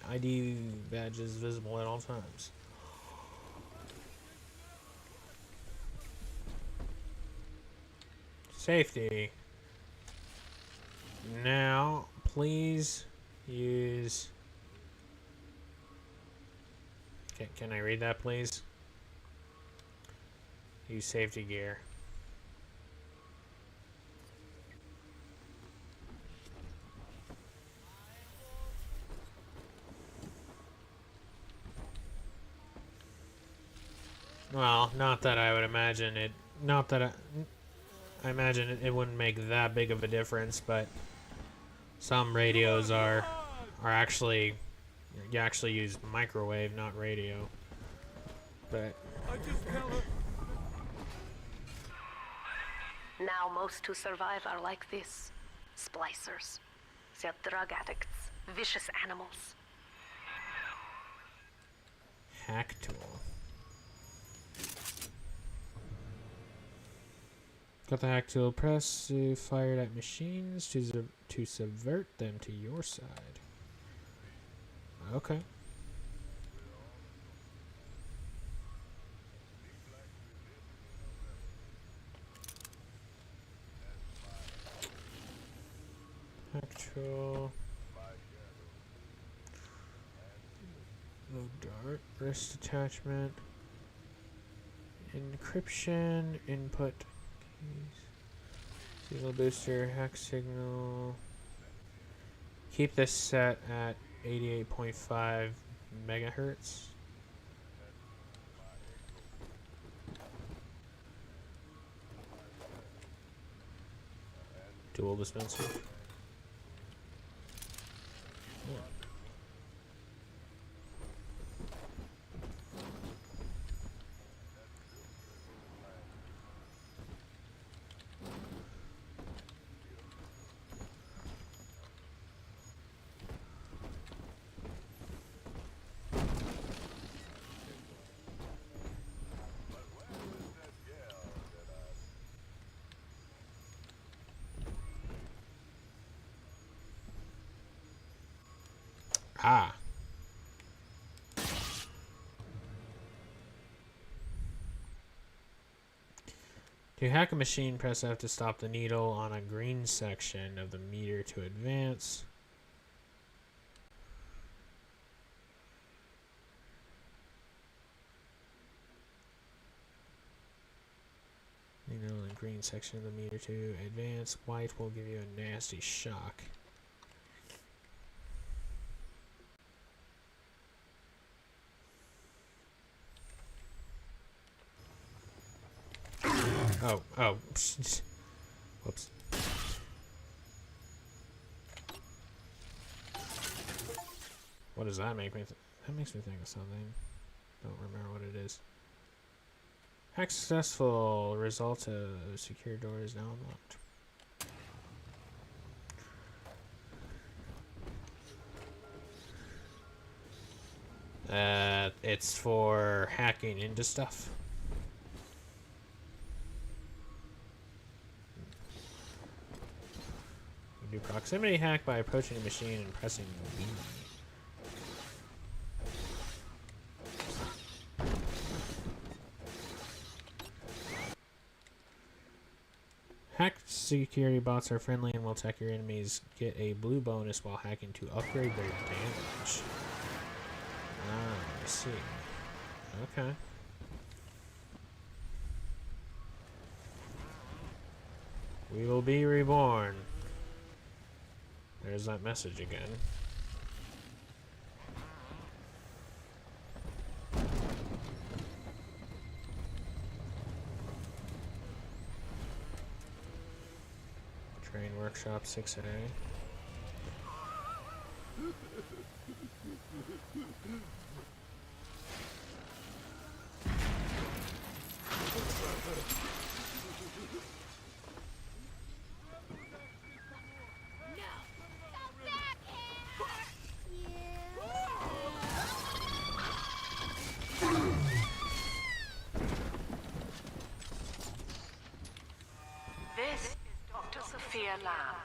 ID badges visible at all times. Safety. Now, please use... Can I read that, please? Use safety gear. Well, not that I would imagine it. Not that I imagine it wouldn't make that big of a difference, but some radios are actually, you actually use microwave, not radio. But I just tell her. Now most who survive are like this. Splicers. They're drug addicts. Vicious animals. hack tool. Got the hack tool. Press to fire at machines to subvert them to your side. Okay. Hack tool. Load dart. Wrist attachment. Encryption. Input. Signal booster, hack signal. Keep this set at 88.5 megahertz. Dual dispenser. Ah. To hack a machine, press F to stop the needle on a green section of the meter to advance. Needle on the green section of the meter to advance. White will give you a nasty shock. Oh, Oh, oh. Whoops. What does that make me that makes me think of something. Don't remember what it is. Hack successful. Result of secure door is now unlocked. It's for hacking into stuff. You do proximity hack by approaching a machine and pressing B. Hack security bots are friendly and will attack your enemies. Get a blue bonus while hacking to upgrade their damage. Ah, I see. Okay. We will be reborn. There's that message again. Train workshop 6A. This is Dr. Sophia Lamb.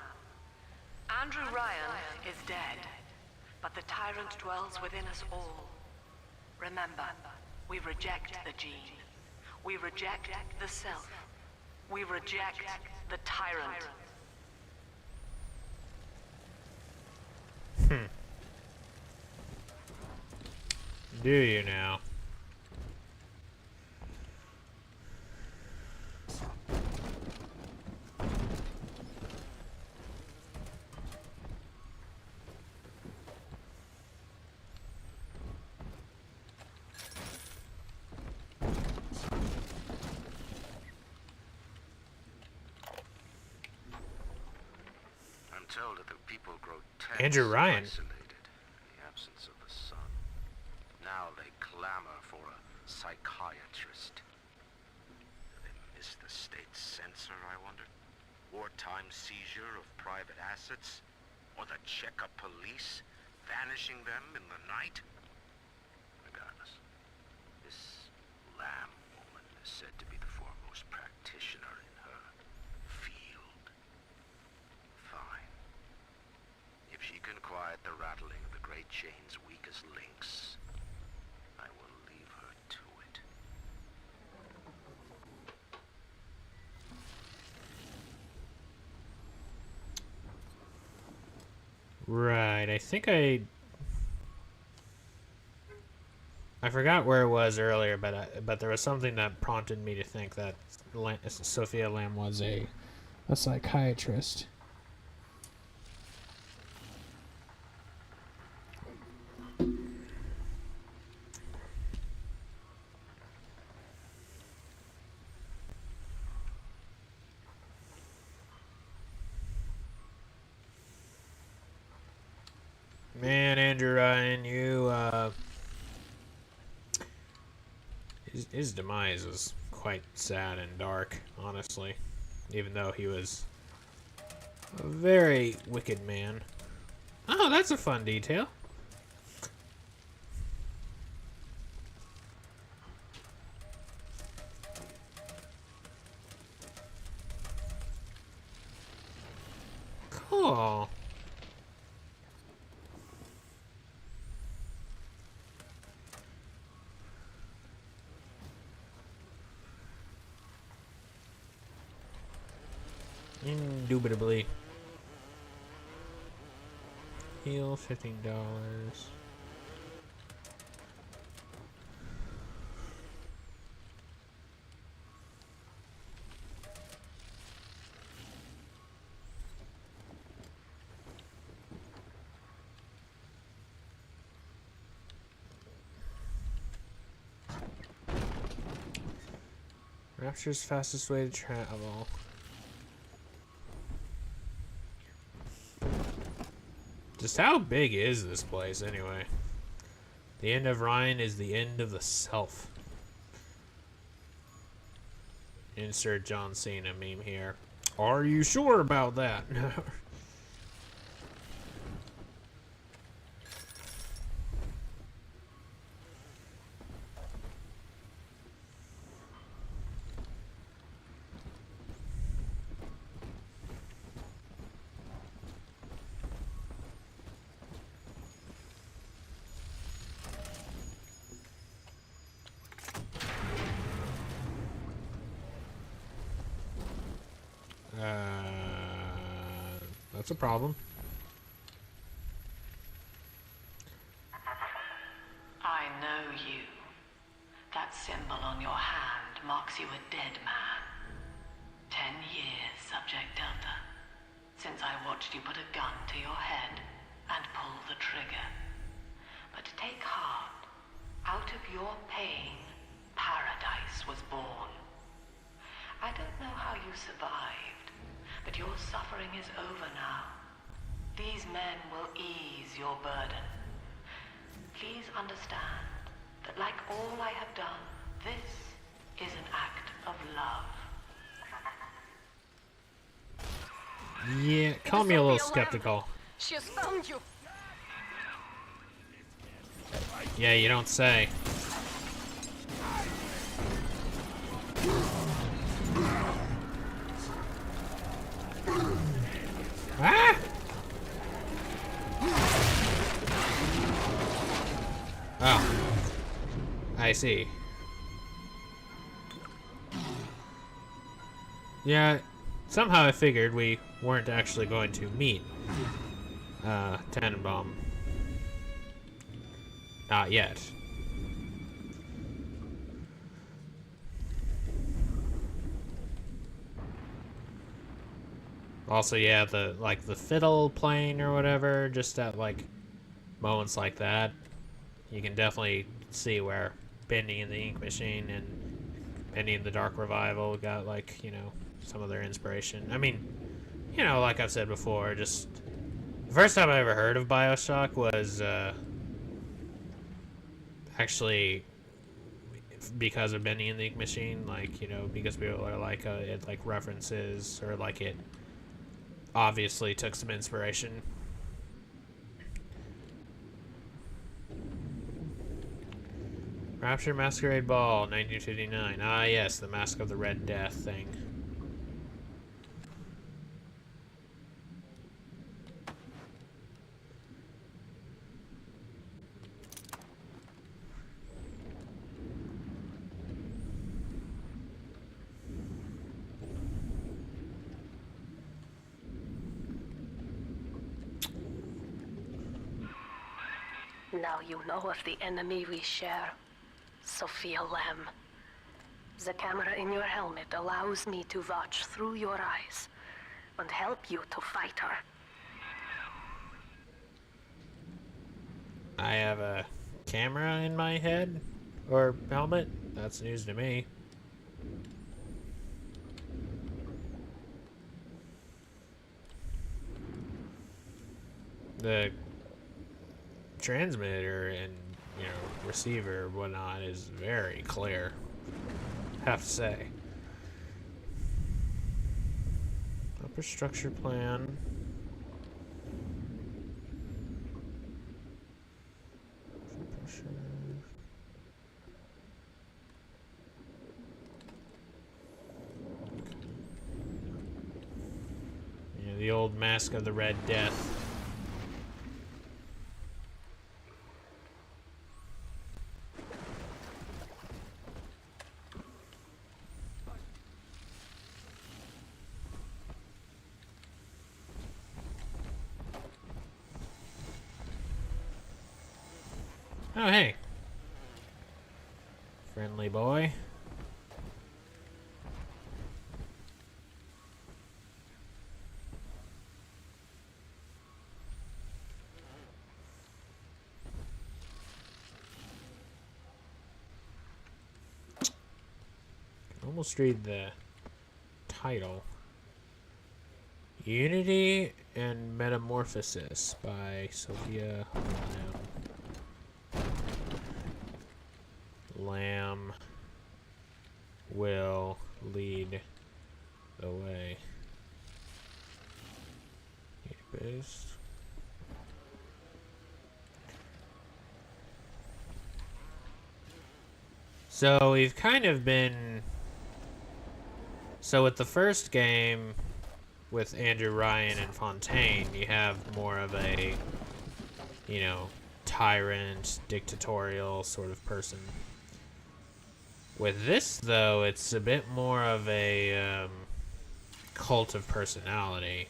Andrew Ryan is dead, but the tyrant dwells within us all. Remember, we reject the gene. We reject the self. We reject the tyrant. Do you now? I'm told that the people grow tense, Andrew Ryan. isolated in the absence of the sun. Now they clamor for a psychiatrist. Do they miss the state censor, I wonder? Wartime seizure of private assets? Or the checkup police vanishing them in the night? Regardless, this Lamb woman is said to be the foremost practitioner in her field. Fine. If she can quiet the rattling of the Great Chain's weakest links, I will leave her to it. Right, I think I forgot where it was earlier, but there was something that prompted me to think that Sophia Lamb was a psychiatrist. Man, Andrew Ryan, his demise was quite sad and dark, honestly. Even though he was a very wicked man. Oh, that's a fun detail. Cool. Indubitably. Heal $15. Rapture's fastest way to travel. Just how big is this place anyway? The end of Ryan is the end of the self. Insert John Cena meme here. Are you sure about that? That's a problem. I know you. That symbol on your hand marks you a dead man. 10 years, Subject Delta, since I watched you put a gun to your head and pull the trigger. But take heart. Out of your pain, paradise was born. I don't know how you survived, but your suffering is over now. These men will ease your burden. Please understand that like all I have done, this is an act of love. Yeah, call me a little skeptical. She has found you. Yeah, you don't say. Ah! Oh. I see. Yeah, somehow I figured we weren't actually going to meet Tannenbaum. Not yet. Also, yeah, the fiddle playing or whatever, just at like moments like that, you can definitely see where Bendy and the Ink Machine and Bendy and the Dark Revival got, like, you know, some of their inspiration. I mean, you know, like I've said before, just the first time I ever heard of BioShock was actually because of Bendy and the Ink Machine, like, you know, because people are like, it like references, or like it obviously took some inspiration. Rapture Masquerade Ball, 1959. Ah, yes, the Mask of the Red Death thing. Now you know of the enemy we share, Sophia Lamb. The camera in your helmet allows me to watch through your eyes and help you to fight her. I have a camera in my head? Or helmet? That's news to me. The transmitter and, you know, receiver and whatnot is very clear, have to say. Upper structure plan. Pressure. Yeah, the old Mask of the Red Death. Oh, hey. Friendly boy. Can almost read the title. Unity and Metamorphosis by Sophia Lamb. Lamb will lead the way. Database. So we've kind of been... So with the first game, with Andrew Ryan and Fontaine, you have more of a, you know, tyrant, dictatorial sort of person. With this, though, it's a bit more of a cult of personality.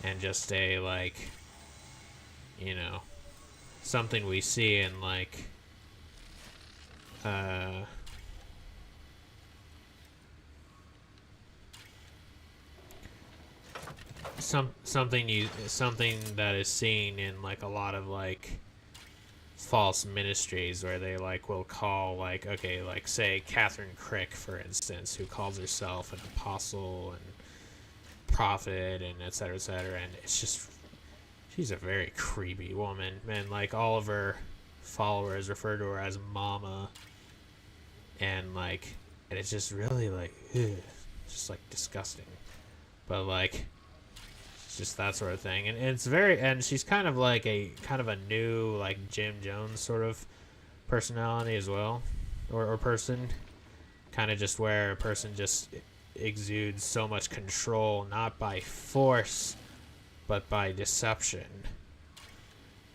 And just a, like, you know, something we see in, like, something that is seen in, like, a lot of, like, false ministries where they, like, will call, like, okay, like, say Catherine Crick, for instance, who calls herself an apostle and prophet and et cetera, and it's just, she's a very creepy woman, and, like, all of her followers refer to her as Mama, and, like, and it's just really, like, ugh, just, like, disgusting, but, like, just that sort of thing, and it's very, and she's kind of like a new, like, Jim Jones sort of personality as well, or person, kind of just where a person just exudes so much control, not by force, but by deception,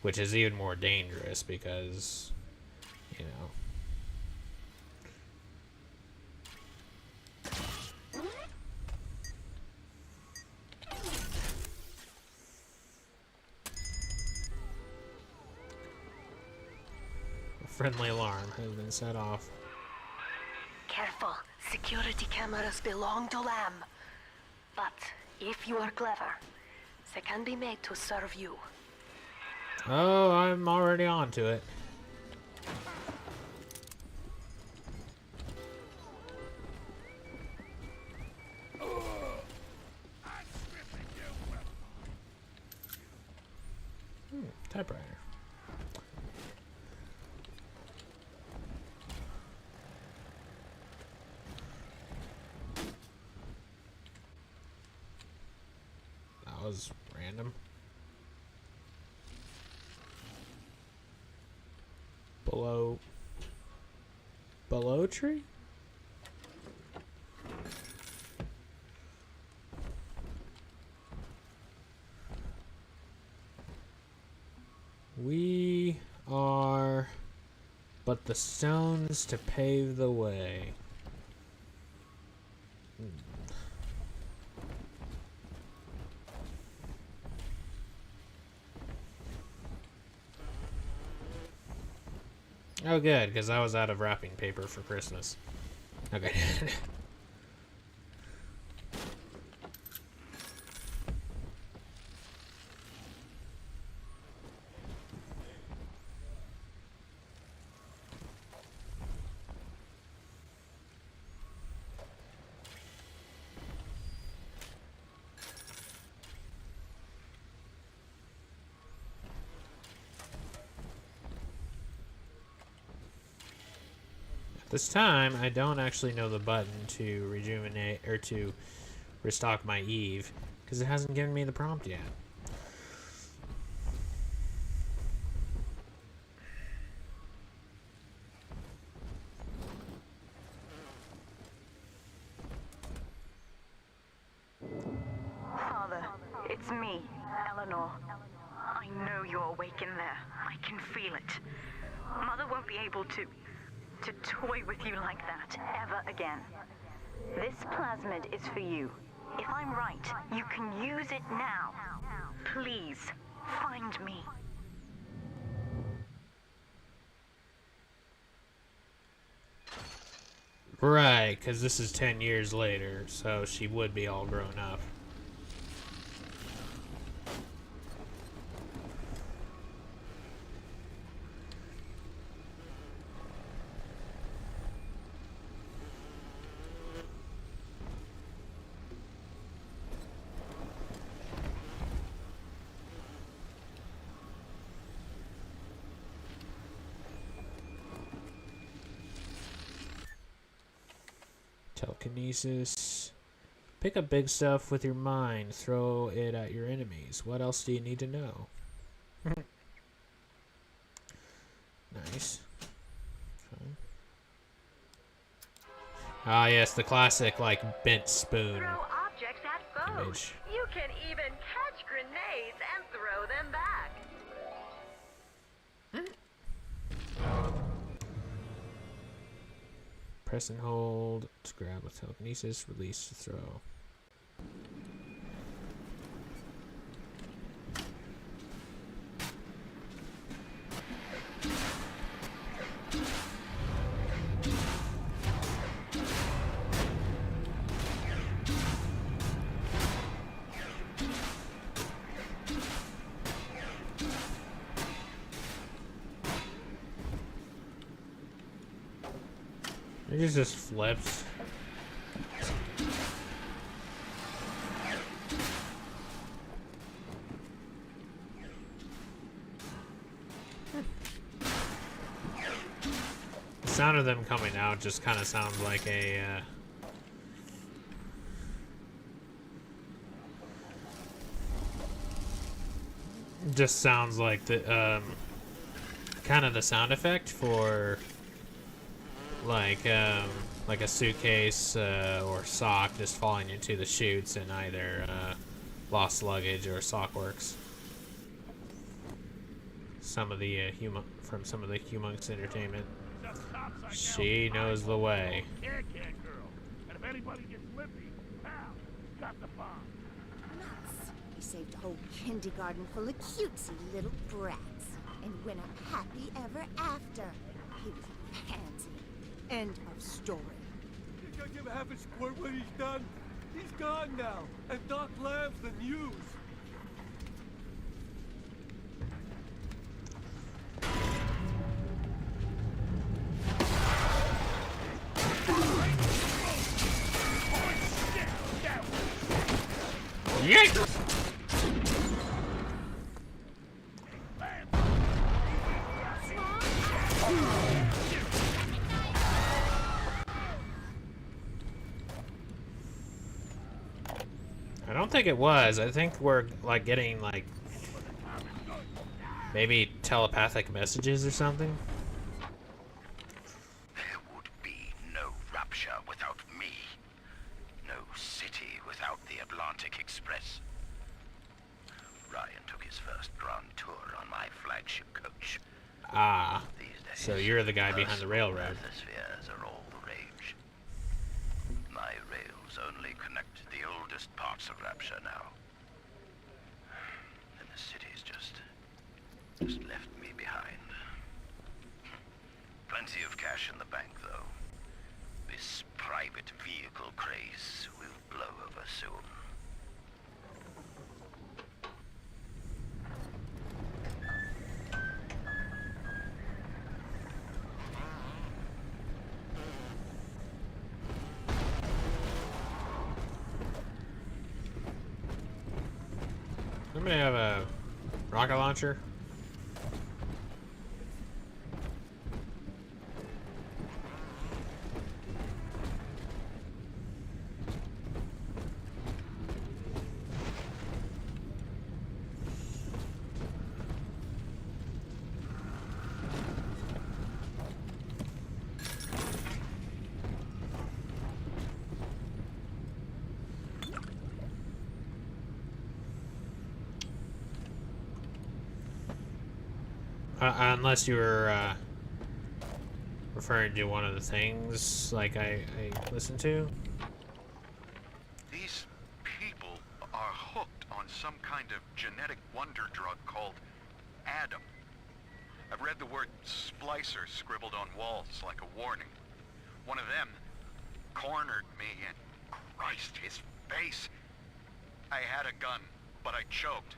which is even more dangerous because, you know. Friendly alarm has been set off. Careful. Security cameras belong to Lamb. But if you are clever, they can be made to serve you. Oh, I'm already on to it. Typewriter. That was random. Below tree? We are but the stones to pave the way. Oh, good, because I was out of wrapping paper for Christmas. Okay. This time, I don't actually know the button to rejuvenate, or to restock my Eve, because it hasn't given me the prompt yet. Father, it's me, Eleanor. I know you're awake in there. I can feel it. Mother won't be able to toy with you like that ever again. This plasmid is for you. If I'm right, you can use it now. Please, find me. Right, because this is 10 years later, so she would be all grown up. Telekinesis. Pick up big stuff with your mind. Throw it at your enemies. What else do you need to know? Nice. Okay. Ah, yes, the classic, like, bent spoon Throw objects at foes. image. You can even catch grenades and throw them back. Press and hold to grab with telekinesis. Release to throw. It just flips. The sound of them coming out just kind of sounds like a just sounds like the kind of the sound effect for like a suitcase or sock just falling into the chutes in either Lost Luggage or Sockworks. Some of the from some of the Humongous Entertainment. She knows the way. Girl. And if anybody gets lippy, pal, got the bomb. Nuts. He saved a whole kindergarten full of cutesy little brats and went up happy ever after. He was a pansy. End of story. Think I give half a squirt when he's done? He's gone now, and Doc Lamb's the news. Yeet! I don't think it was. I think we're like getting like maybe telepathic messages or something. There would be no Rapture without me. No city without the Atlantic Express. Ryan took his first grand tour on my flagship coach. Ah, so you're the guy behind the railroad. Spheres are all the rage. My rails only connect the oldest parts of Rapture now. And the city's just left me behind. Plenty of cash in the bank, though. This private vehicle craze will blow over soon. Somebody have a rocket launcher? Unless you were referring to one of the things like I listened to. These people are hooked on some kind of genetic wonder drug called Adam. I've read the word splicer scribbled on walls like a warning. One of them cornered me and Christ, his face. I had a gun, but I choked.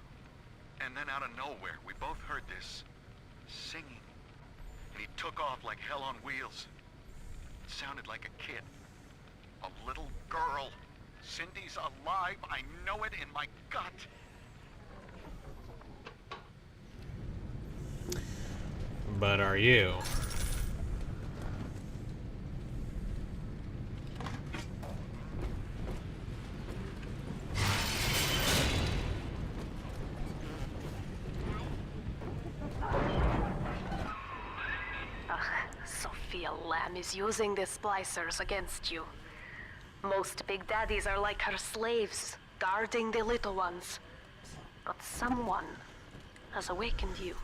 And then out of nowhere, we both heard this singing. And he took off like hell on wheels. It sounded like a kid. A little girl. Cindy's alive. I know it in my gut. But are you? Lamb is using the splicers against you. Most big daddies are like her slaves, guarding the little ones. But someone has awakened you.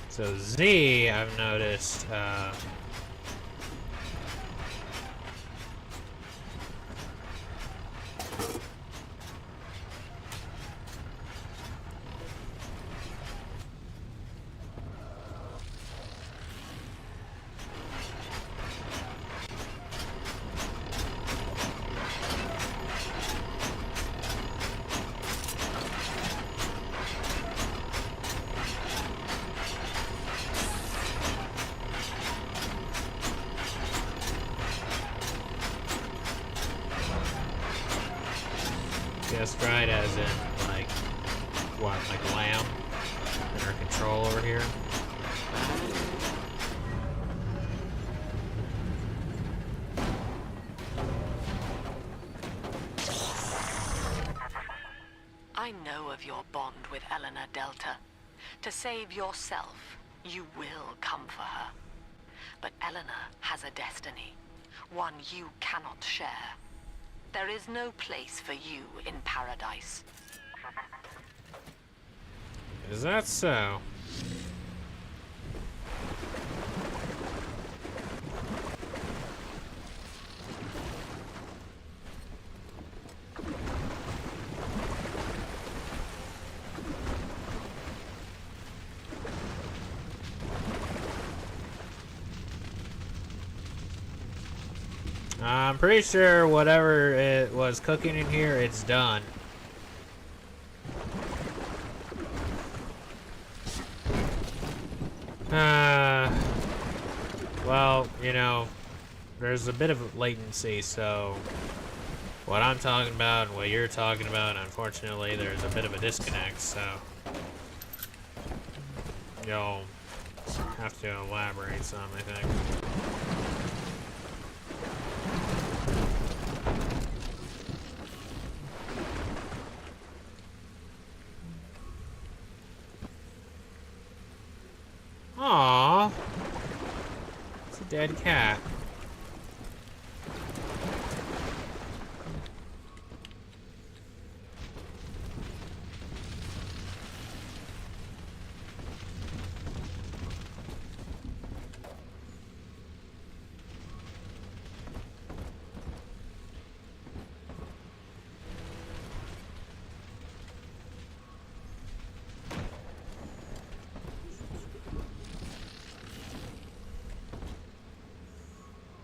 So Z, I've noticed, just right as in, like, what, like Lamb in her control over here? I know of your bond with Eleanor Delta. To save yourself, you will come for her. But Eleanor has a destiny, one you cannot share. There is no place for you in paradise. Is that so? I'm pretty sure whatever it was cooking in here, it's done. Well, you know, there's a bit of latency, so what I'm talking about and what you're talking about, unfortunately, there's a bit of a disconnect, so you'll have to elaborate some, I think. Aww. It's a dead cat.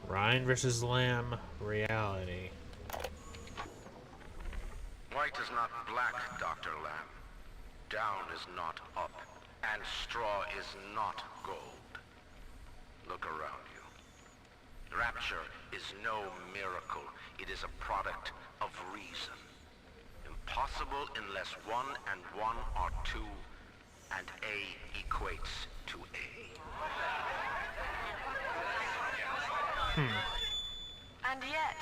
Ryan versus Lamb reality. White is not black, Dr. Lamb. Down is not up, and straw is not gold. Look around you. Rapture is no miracle. It is a product of reason. Impossible unless 1 and 1 are 2, and A equates to A. And yet,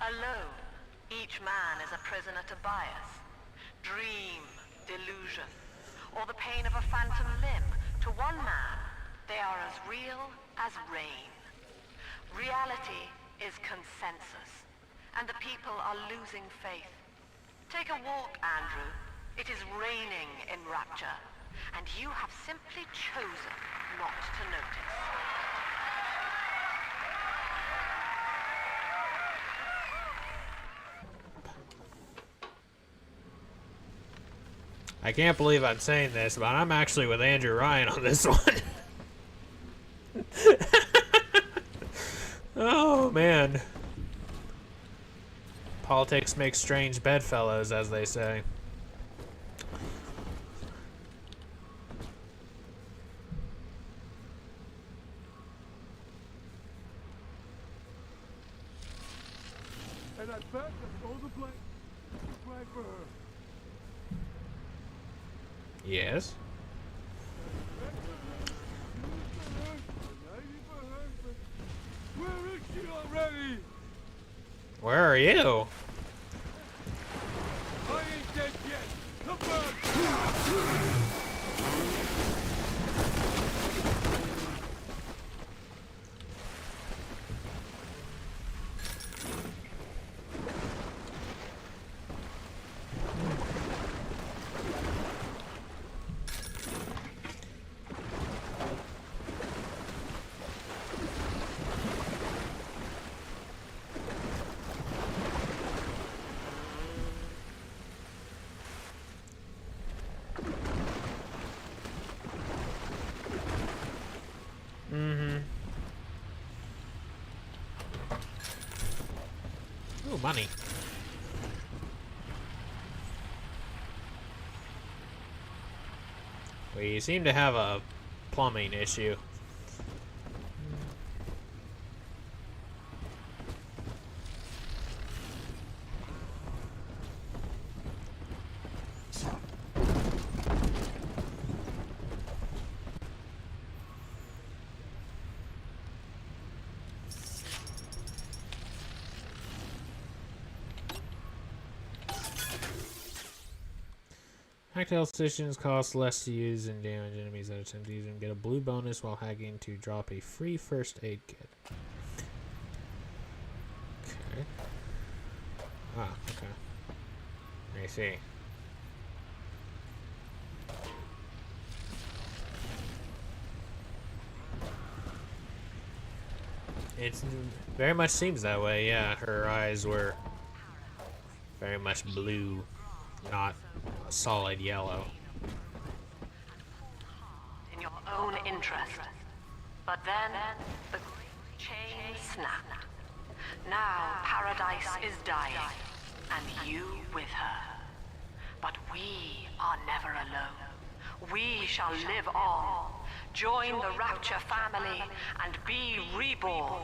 alone, each man is a prisoner to bias, dream, delusion, or the pain of a phantom limb. To one man, they are as real as rain. Reality is consensus, and the people are losing faith. Take a walk, Andrew. It is raining in Rapture, and you have simply chosen not to notice. I can't believe I'm saying this, but I'm actually with Andrew Ryan on this one. Oh, man. Politics makes strange bedfellows, as they say. And I bet that's all the blame right for her. Yes. Where is she already? Where are you? I ain't dead yet. Ooh, money. We seem to have a plumbing issue. Tactile stations cost less to use and damage enemies that attempt to use them. Get a blue bonus while hacking to drop a free first aid kit. Okay. Ah, okay. I see. It very much seems that way, yeah. Her eyes were very much blue, not a solid yellow. In your own interest. But then, the chain snapped. Now paradise is dying, and you with her. But we are never alone. We shall live on, join the Rapture family, and be reborn.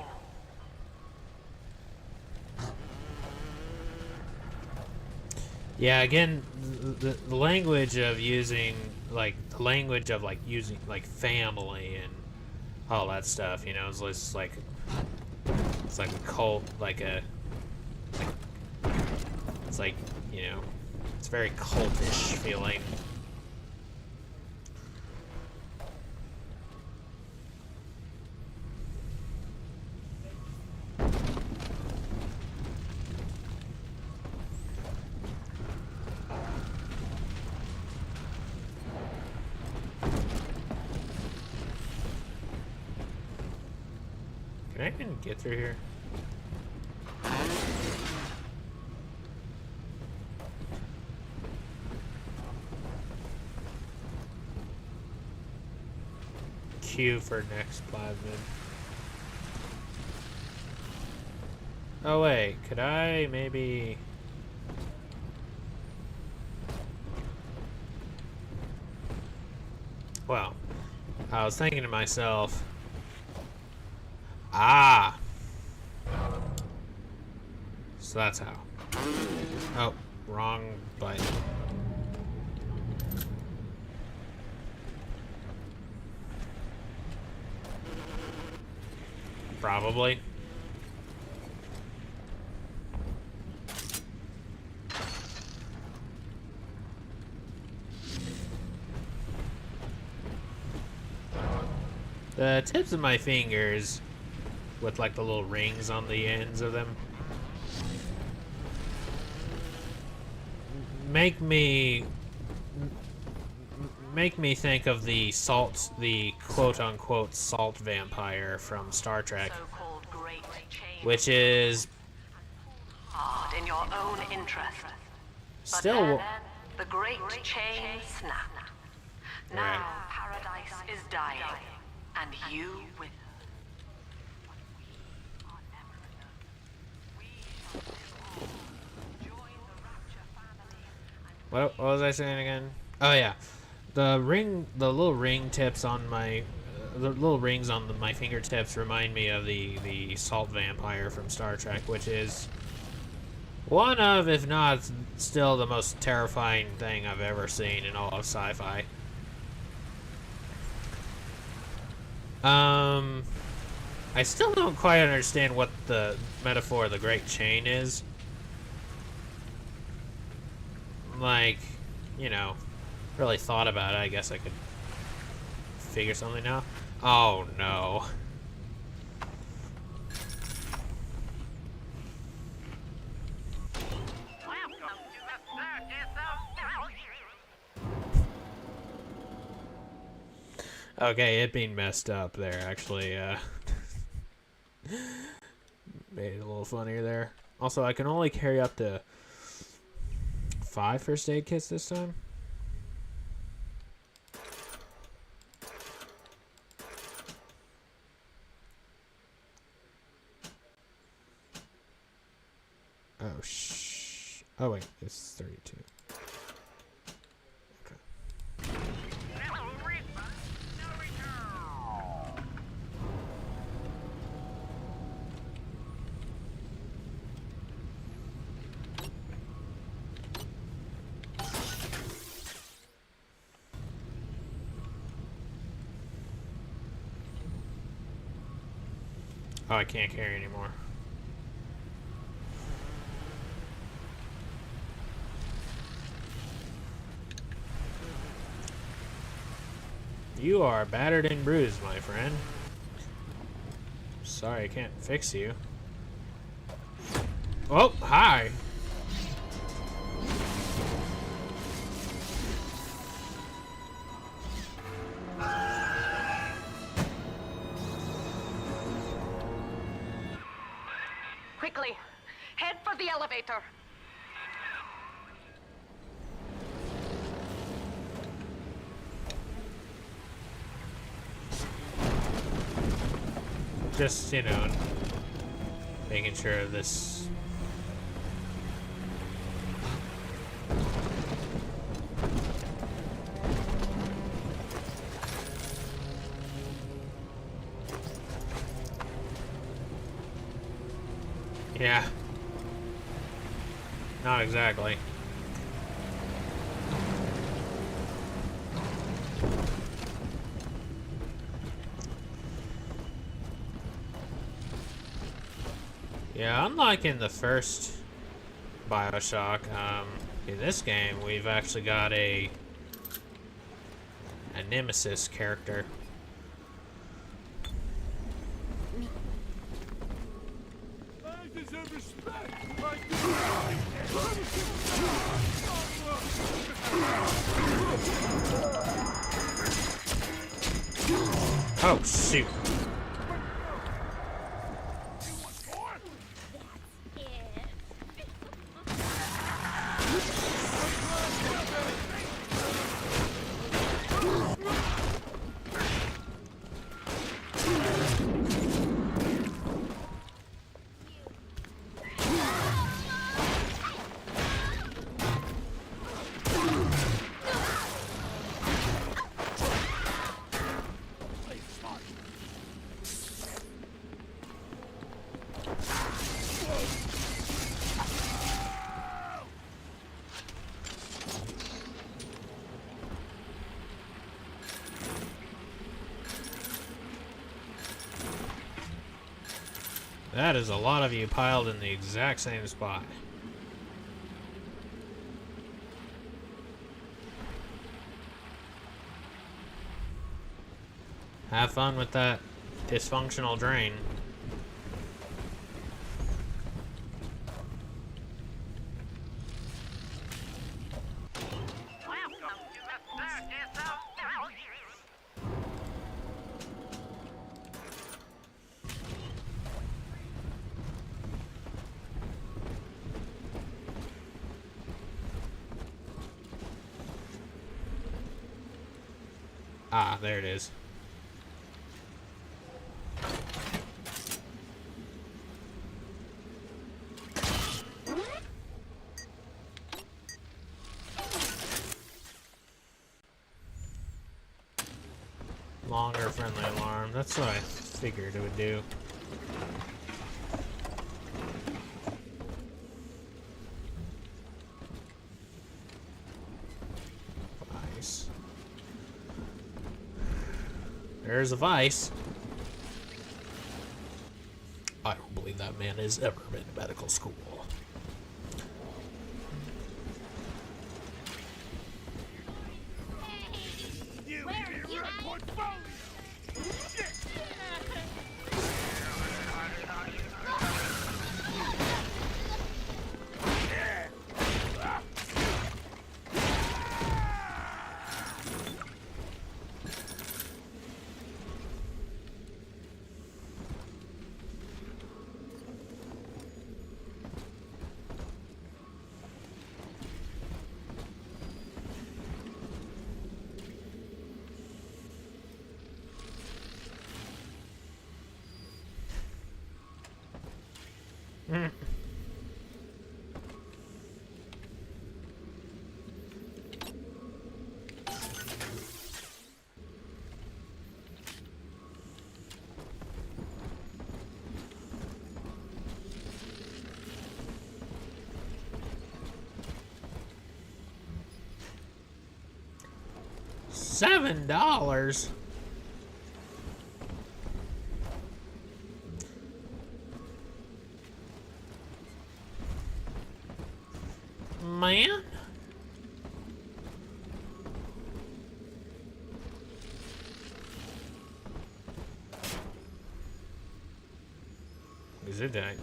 Yeah, again, the language of using, like, the language of, like, using, like, family and all that stuff, you know, it's just like, it's like a cult, like a, it's like, you know, it's very cultish feeling. Can I even get through here? Q for next plasmid. Oh wait, could I maybe... Well, I was thinking to myself... Ah! So that's how. Oh, wrong button. Probably. The tips of my fingers, with like the little rings on the ends of them, make me think of the quote-unquote salt vampire from Star Trek, which is In your own interest. still... But then, the great chain snapped. Now paradise is dying, and you with What was I saying again? Oh yeah, the little ring tips on my, the little rings on my fingertips remind me of the salt vampire from Star Trek, which is one of, if not still, the most terrifying thing I've ever seen in all of sci-fi. I still don't quite understand what the metaphor of the Great Chain is. Like, you know, really thought about it. I guess I could figure something out. Oh no. Okay, it being messed up there actually made it a little funnier there. Also, I can only carry up to 5 first aid kits this time. Oh wait, it's 32. Oh, I can't carry anymore. You are battered and bruised, my friend. Sorry, I can't fix you. Oh, hi! Quickly, head for the elevator. Just, you know, making sure this... Yeah. Not exactly. Yeah, unlike in the first BioShock, in this game we've actually got a nemesis character. I deserve respect. Oh, shoot. That is a lot of you piled in the exact same spot. Have fun with that dysfunctional drain. Ah, there it is. Longer friendly alarm. That's what I figured it would do. Vice. There's a vice. I don't believe that man has ever been to medical school. $7? Man? Is it that?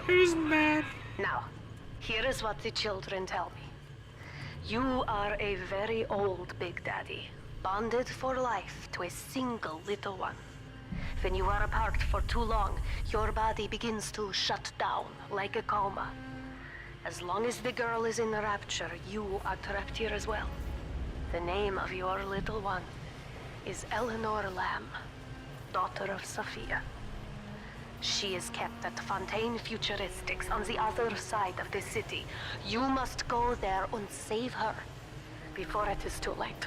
Who's mad? Now, here is what the children tell me. You are a very old Big Daddy, bonded for life to a single little one. When you are apart for too long, your body begins to shut down like a coma. As long as the girl is in rapture, you are trapped here as well. The name of your little one is Eleanor Lamb, daughter of Sophia. She is kept at Fontaine Futuristics on the other side of the city. You must go there and save her before it is too late.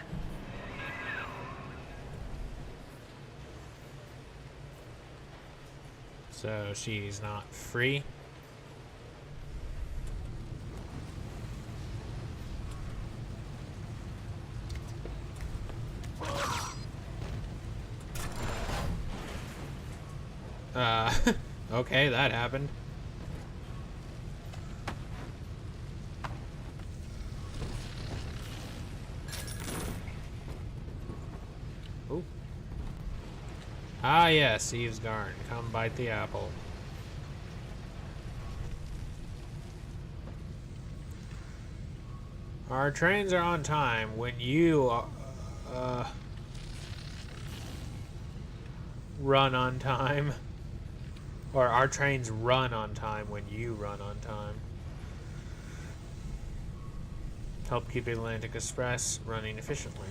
So she's not free? Okay, that happened. Ooh. Ah, yes, Eve's Garden. Come bite the apple. Our trains are on time when you run on time. Or our trains run on time when you run on time. Help keep Atlantic Express running efficiently.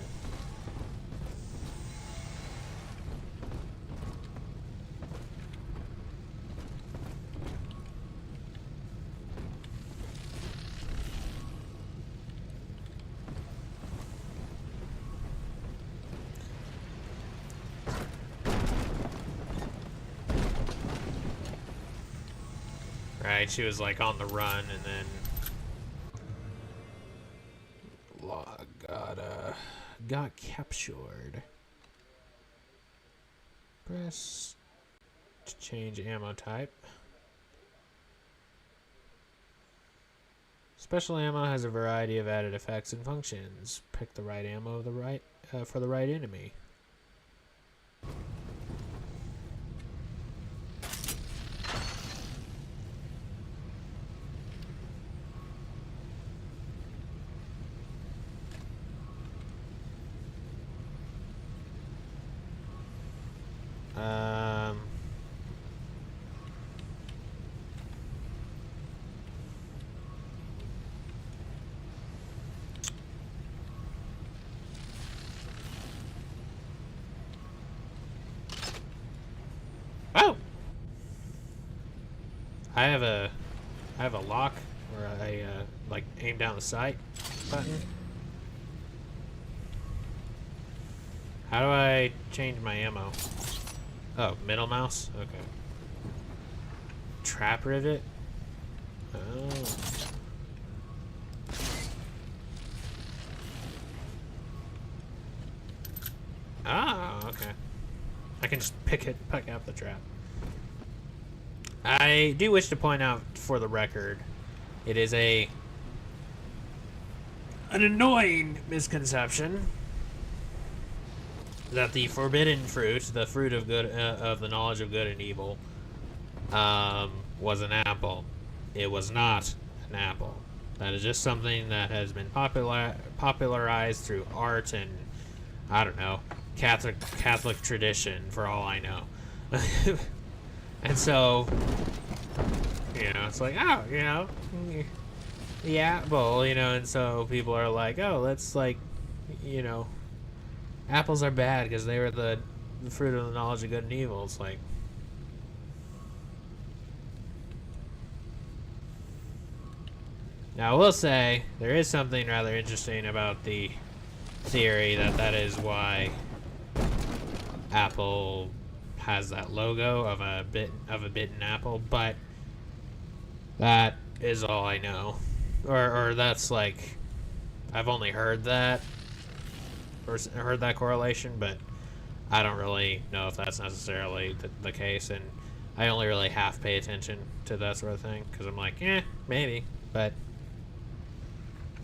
Right, she was like on the run and then got captured. Press to change ammo type. Special ammo has a variety of added effects and functions. Pick the right ammo for the right enemy. Oh! I have a lock where I like aim down the sight button. How do I change my ammo? Oh, middle mouse? Okay. Trap rivet? Oh. Ah, okay. I can just pick up the trap. I do wish to point out for the record, it is an annoying misconception that the forbidden fruit, the fruit of good, of the knowledge of good and evil, was an apple. It was not an apple. That is just something that has been popularized through art and, I don't know, Catholic tradition, for all I know. And so, you know, it's like, oh, you know, the apple, you know, and so people are like, oh, let's, like, you know, apples are bad because they were the fruit of the knowledge of good and evil. It's like, now I will say there is something rather interesting about the theory that is why Apple has that logo of a bitten apple, but that is all I know, or that's like, I've only heard that, or heard that correlation, but I don't really know if that's necessarily the case, and I only really half pay attention to that sort of thing because I'm like, maybe, but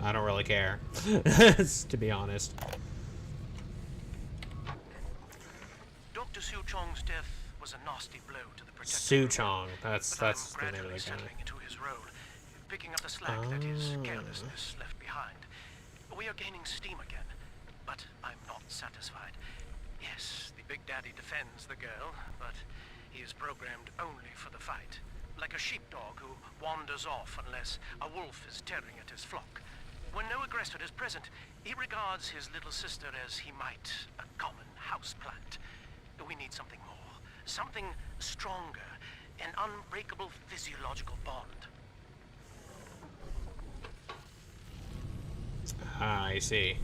I don't really care, to be honest. Dr. Su Chong's death was a nasty blow to the protector. Su Chong, that's the name of the guy. Settling into his role, picking up the slack that his carelessness left behind. We are gaining steam again, but I'm not satisfied. Yes, the Big Daddy defends the girl, but he is programmed only for the fight. Like a sheepdog who wanders off unless a wolf is tearing at his flock. When no aggressor is present, he regards his little sister as he might a common houseplant. We need something more, something stronger, an unbreakable physiological bond. Ah, I see.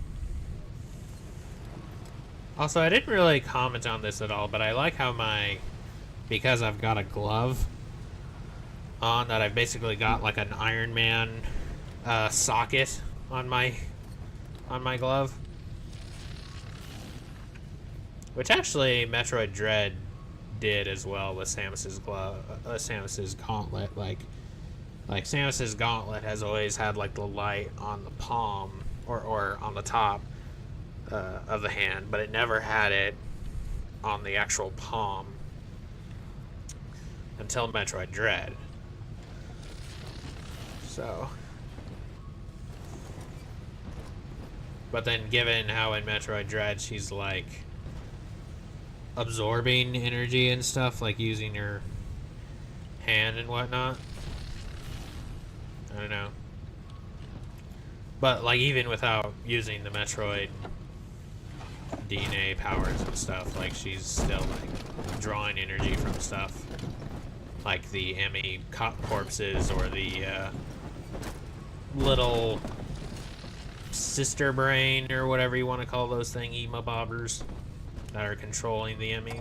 Also, I didn't really comment on this at all, but I like how because I've got a glove on, that I've basically got like an Iron Man socket on my glove, which actually Metroid Dread did as well with Samus's glove, Samus's gauntlet. Like Samus's gauntlet has always had like the light on the palm or on the top of the hand, but it never had it on the actual palm until Metroid Dread. So, but then given how in Metroid Dread she's like absorbing energy and stuff, like using her hand and whatnot, I don't know. But like even without using the Metroid DNA powers and stuff, like she's still like drawing energy from stuff like the Emmy corpses or the little sister brain or whatever you want to call those thingy bobbers that are controlling the Emmy.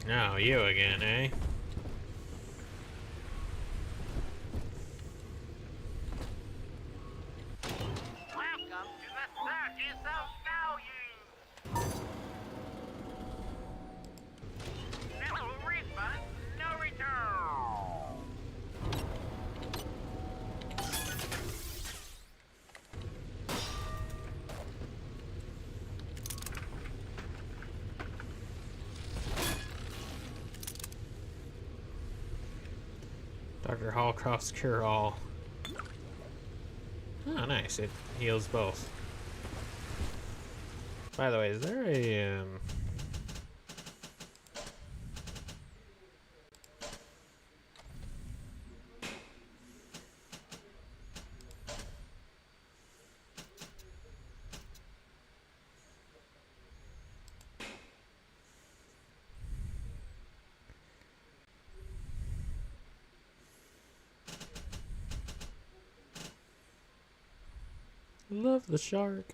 Oh, you again, eh? Welcome to the Circus of Value! No refund, no return! Dr. Hallcroft's Cure-All. Oh, nice. It heals both. By the way, is there a, love the shark.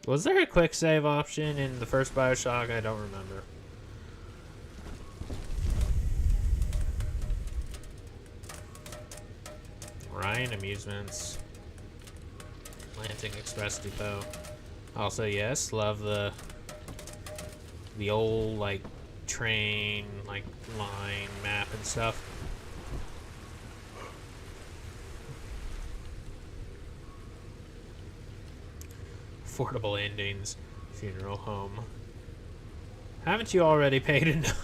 Was there a quick save option in the first BioShock? I don't remember. Ryan Amusements. Lansing Express Depot. Also, yes, love the old like train like line map and stuff. Affordable endings. Funeral home. Haven't you already paid enough?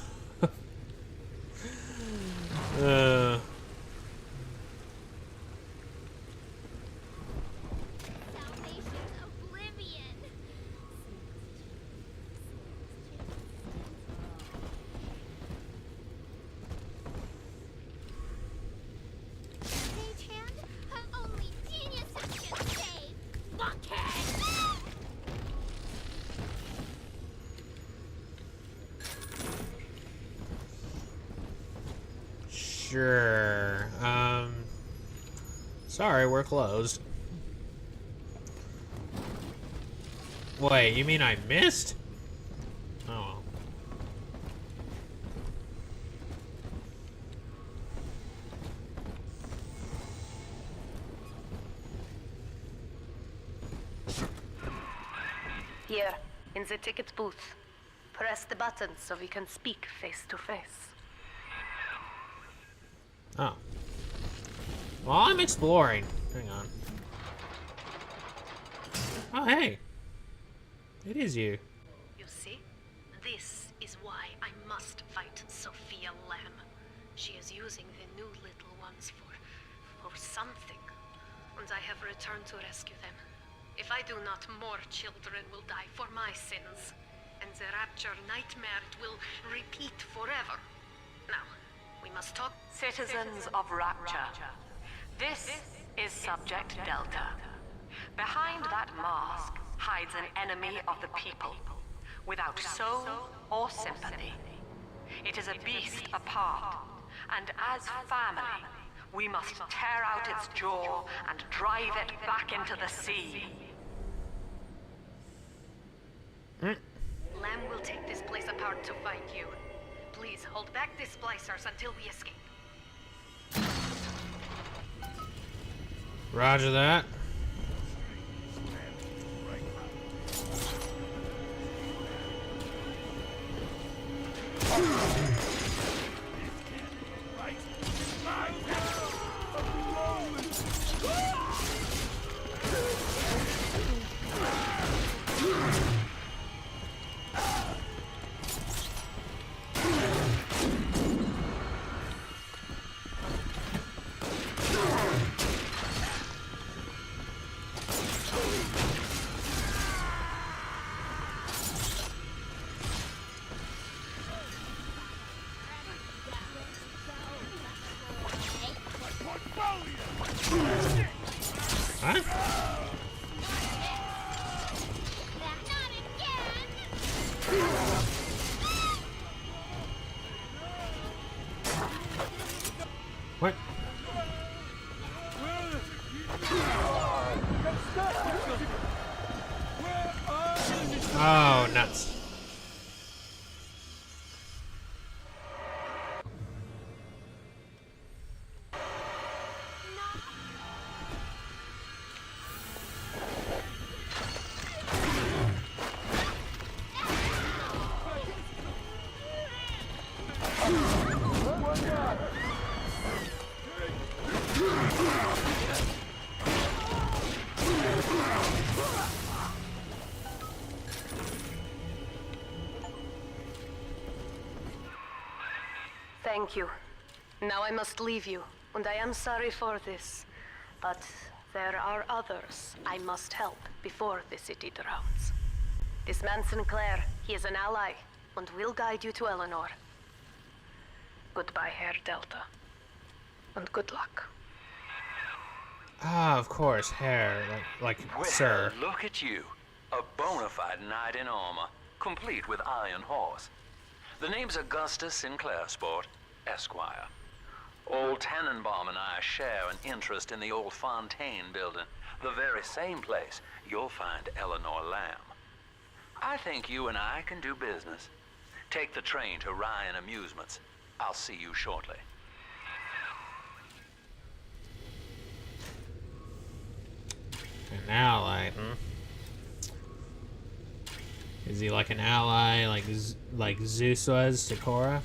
Sure. Sorry, we're closed. Wait, you mean I missed? Oh well. Here, in the ticket booth. Press the button so we can speak face to face. Oh. Well, I'm exploring. Hang on. Oh, hey. It is you. You see? This is why I must fight Sophia Lamb. She is using the new little ones for something. And I have returned to rescue them. If I do not, more children will die for my sins. And the Rapture nightmare will repeat forever. Now, we must talk. Citizens of Rapture, this is Subject Delta. Behind that mask hides an enemy of the people, without soul or sympathy. It is a beast apart, and as family, we must tear out its jaw and drive it back into the sea. Lamb will take this place apart to find you. Please hold back the splicers until we escape. Roger that. Huh? What? Oh, nuts. Thank you. Now I must leave you, and I am sorry for this. But there are others I must help before the city drowns. This man Sinclair, he is an ally, and will guide you to Eleanor. Goodbye, Herr Delta. And good luck. Ah, of course, Herr, like Well, sir. Look at you. A bona fide knight in armor, complete with iron horse. The name's Augustus Sinclair, Sport, Esquire. Old Tannenbaum and I share an interest in the old Fontaine building, the very same place you'll find Eleanor Lamb. I think you and I can do business. Take the train to Ryan Amusements. I'll see you shortly. Okay. An ally, hmm? Is he like an ally, like Zeus was to Korra?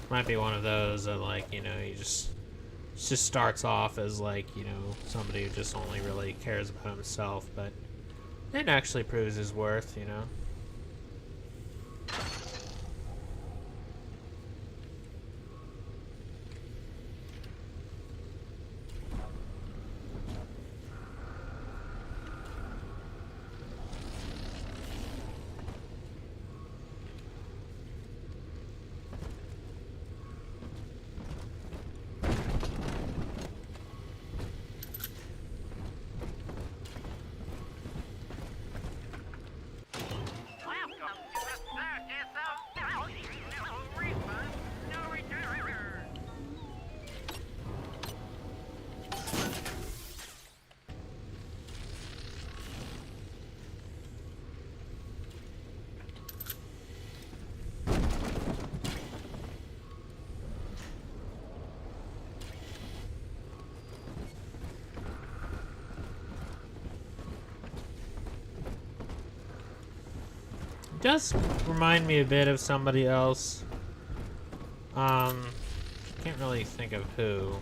Might be one of those that, like, you know, he just starts off as, like, you know, somebody who just only really cares about himself, but it actually proves his worth, you know. It does remind me a bit of somebody else. Can't really think of who.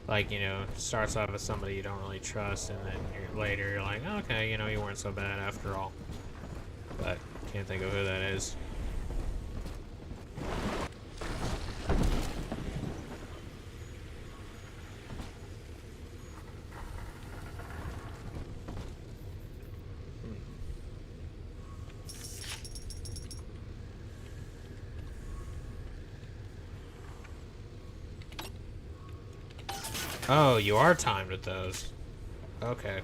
Like, you know, starts off as somebody you don't really trust, and then later you're like, oh, okay, you know, you weren't so bad after all. But can't think of who that is. Oh, you are timed with those. Okay.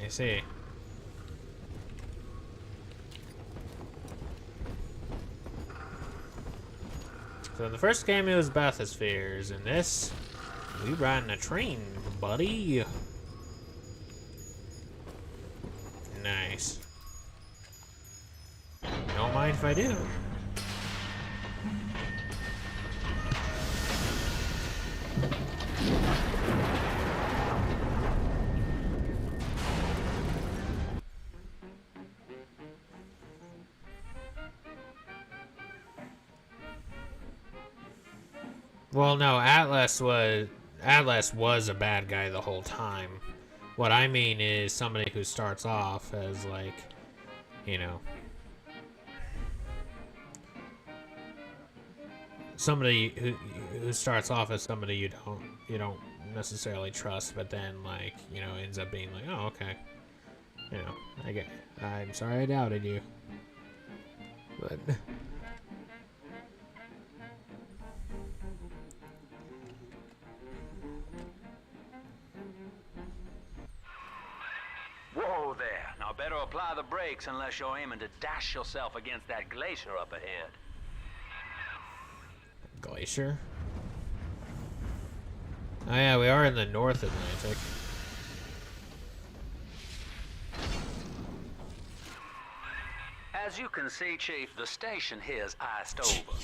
I see. So in the first game it was bathyspheres, in this we riding a train, buddy. Nice. Don't mind if I do. Well, no, Atlas was a bad guy the whole time. What I mean is somebody who starts off as, like, you know, somebody who starts off as somebody you don't necessarily trust, but then, like, you know, ends up being like, oh, okay, you know, I'm sorry I doubted you, but. Whoa there. Now better apply the brakes unless you're aiming to dash yourself against that glacier up ahead. Glacier? Oh yeah, we are in the North Atlantic. As you can see, Chief, the station here's iced over.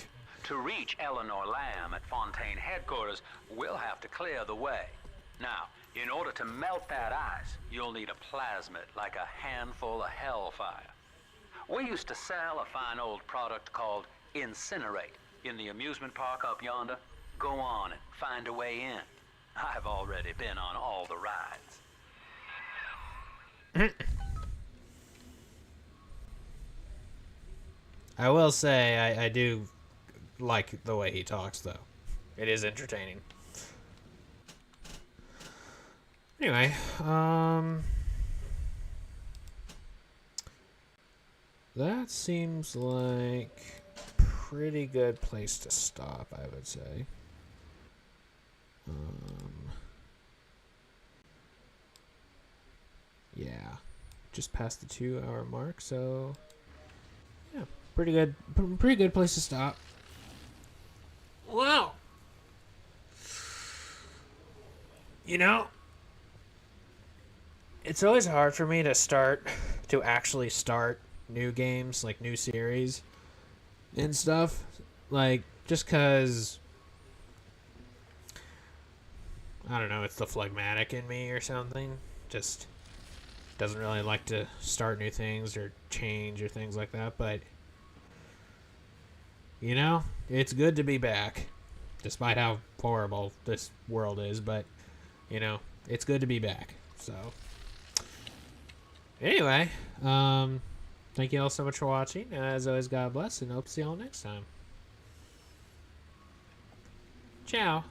To reach Eleanor Lamb at Fontaine headquarters, we'll have to clear the way. Now, in order to melt that ice, you'll need a plasmid, like a handful of hellfire. We used to sell a fine old product called Incinerate in the amusement park up yonder. Go on and find a way in. I've already been on all the rides. I will say, I do like the way he talks, though. It is entertaining. Anyway, that seems like a pretty good place to stop, I would say. Yeah, just past the 2-hour mark, so yeah, pretty good place to stop. Wow. You know, it's always hard for me to actually start new games, like new series and stuff, like just cuz I don't know, it's the phlegmatic in me or something. Just doesn't really like to start new things or change or things like that, but you know, it's good to be back despite how horrible this world is, but you know, it's good to be back. So anyway, thank you all so much for watching. As always, God bless, and hope to see you all next time. Ciao.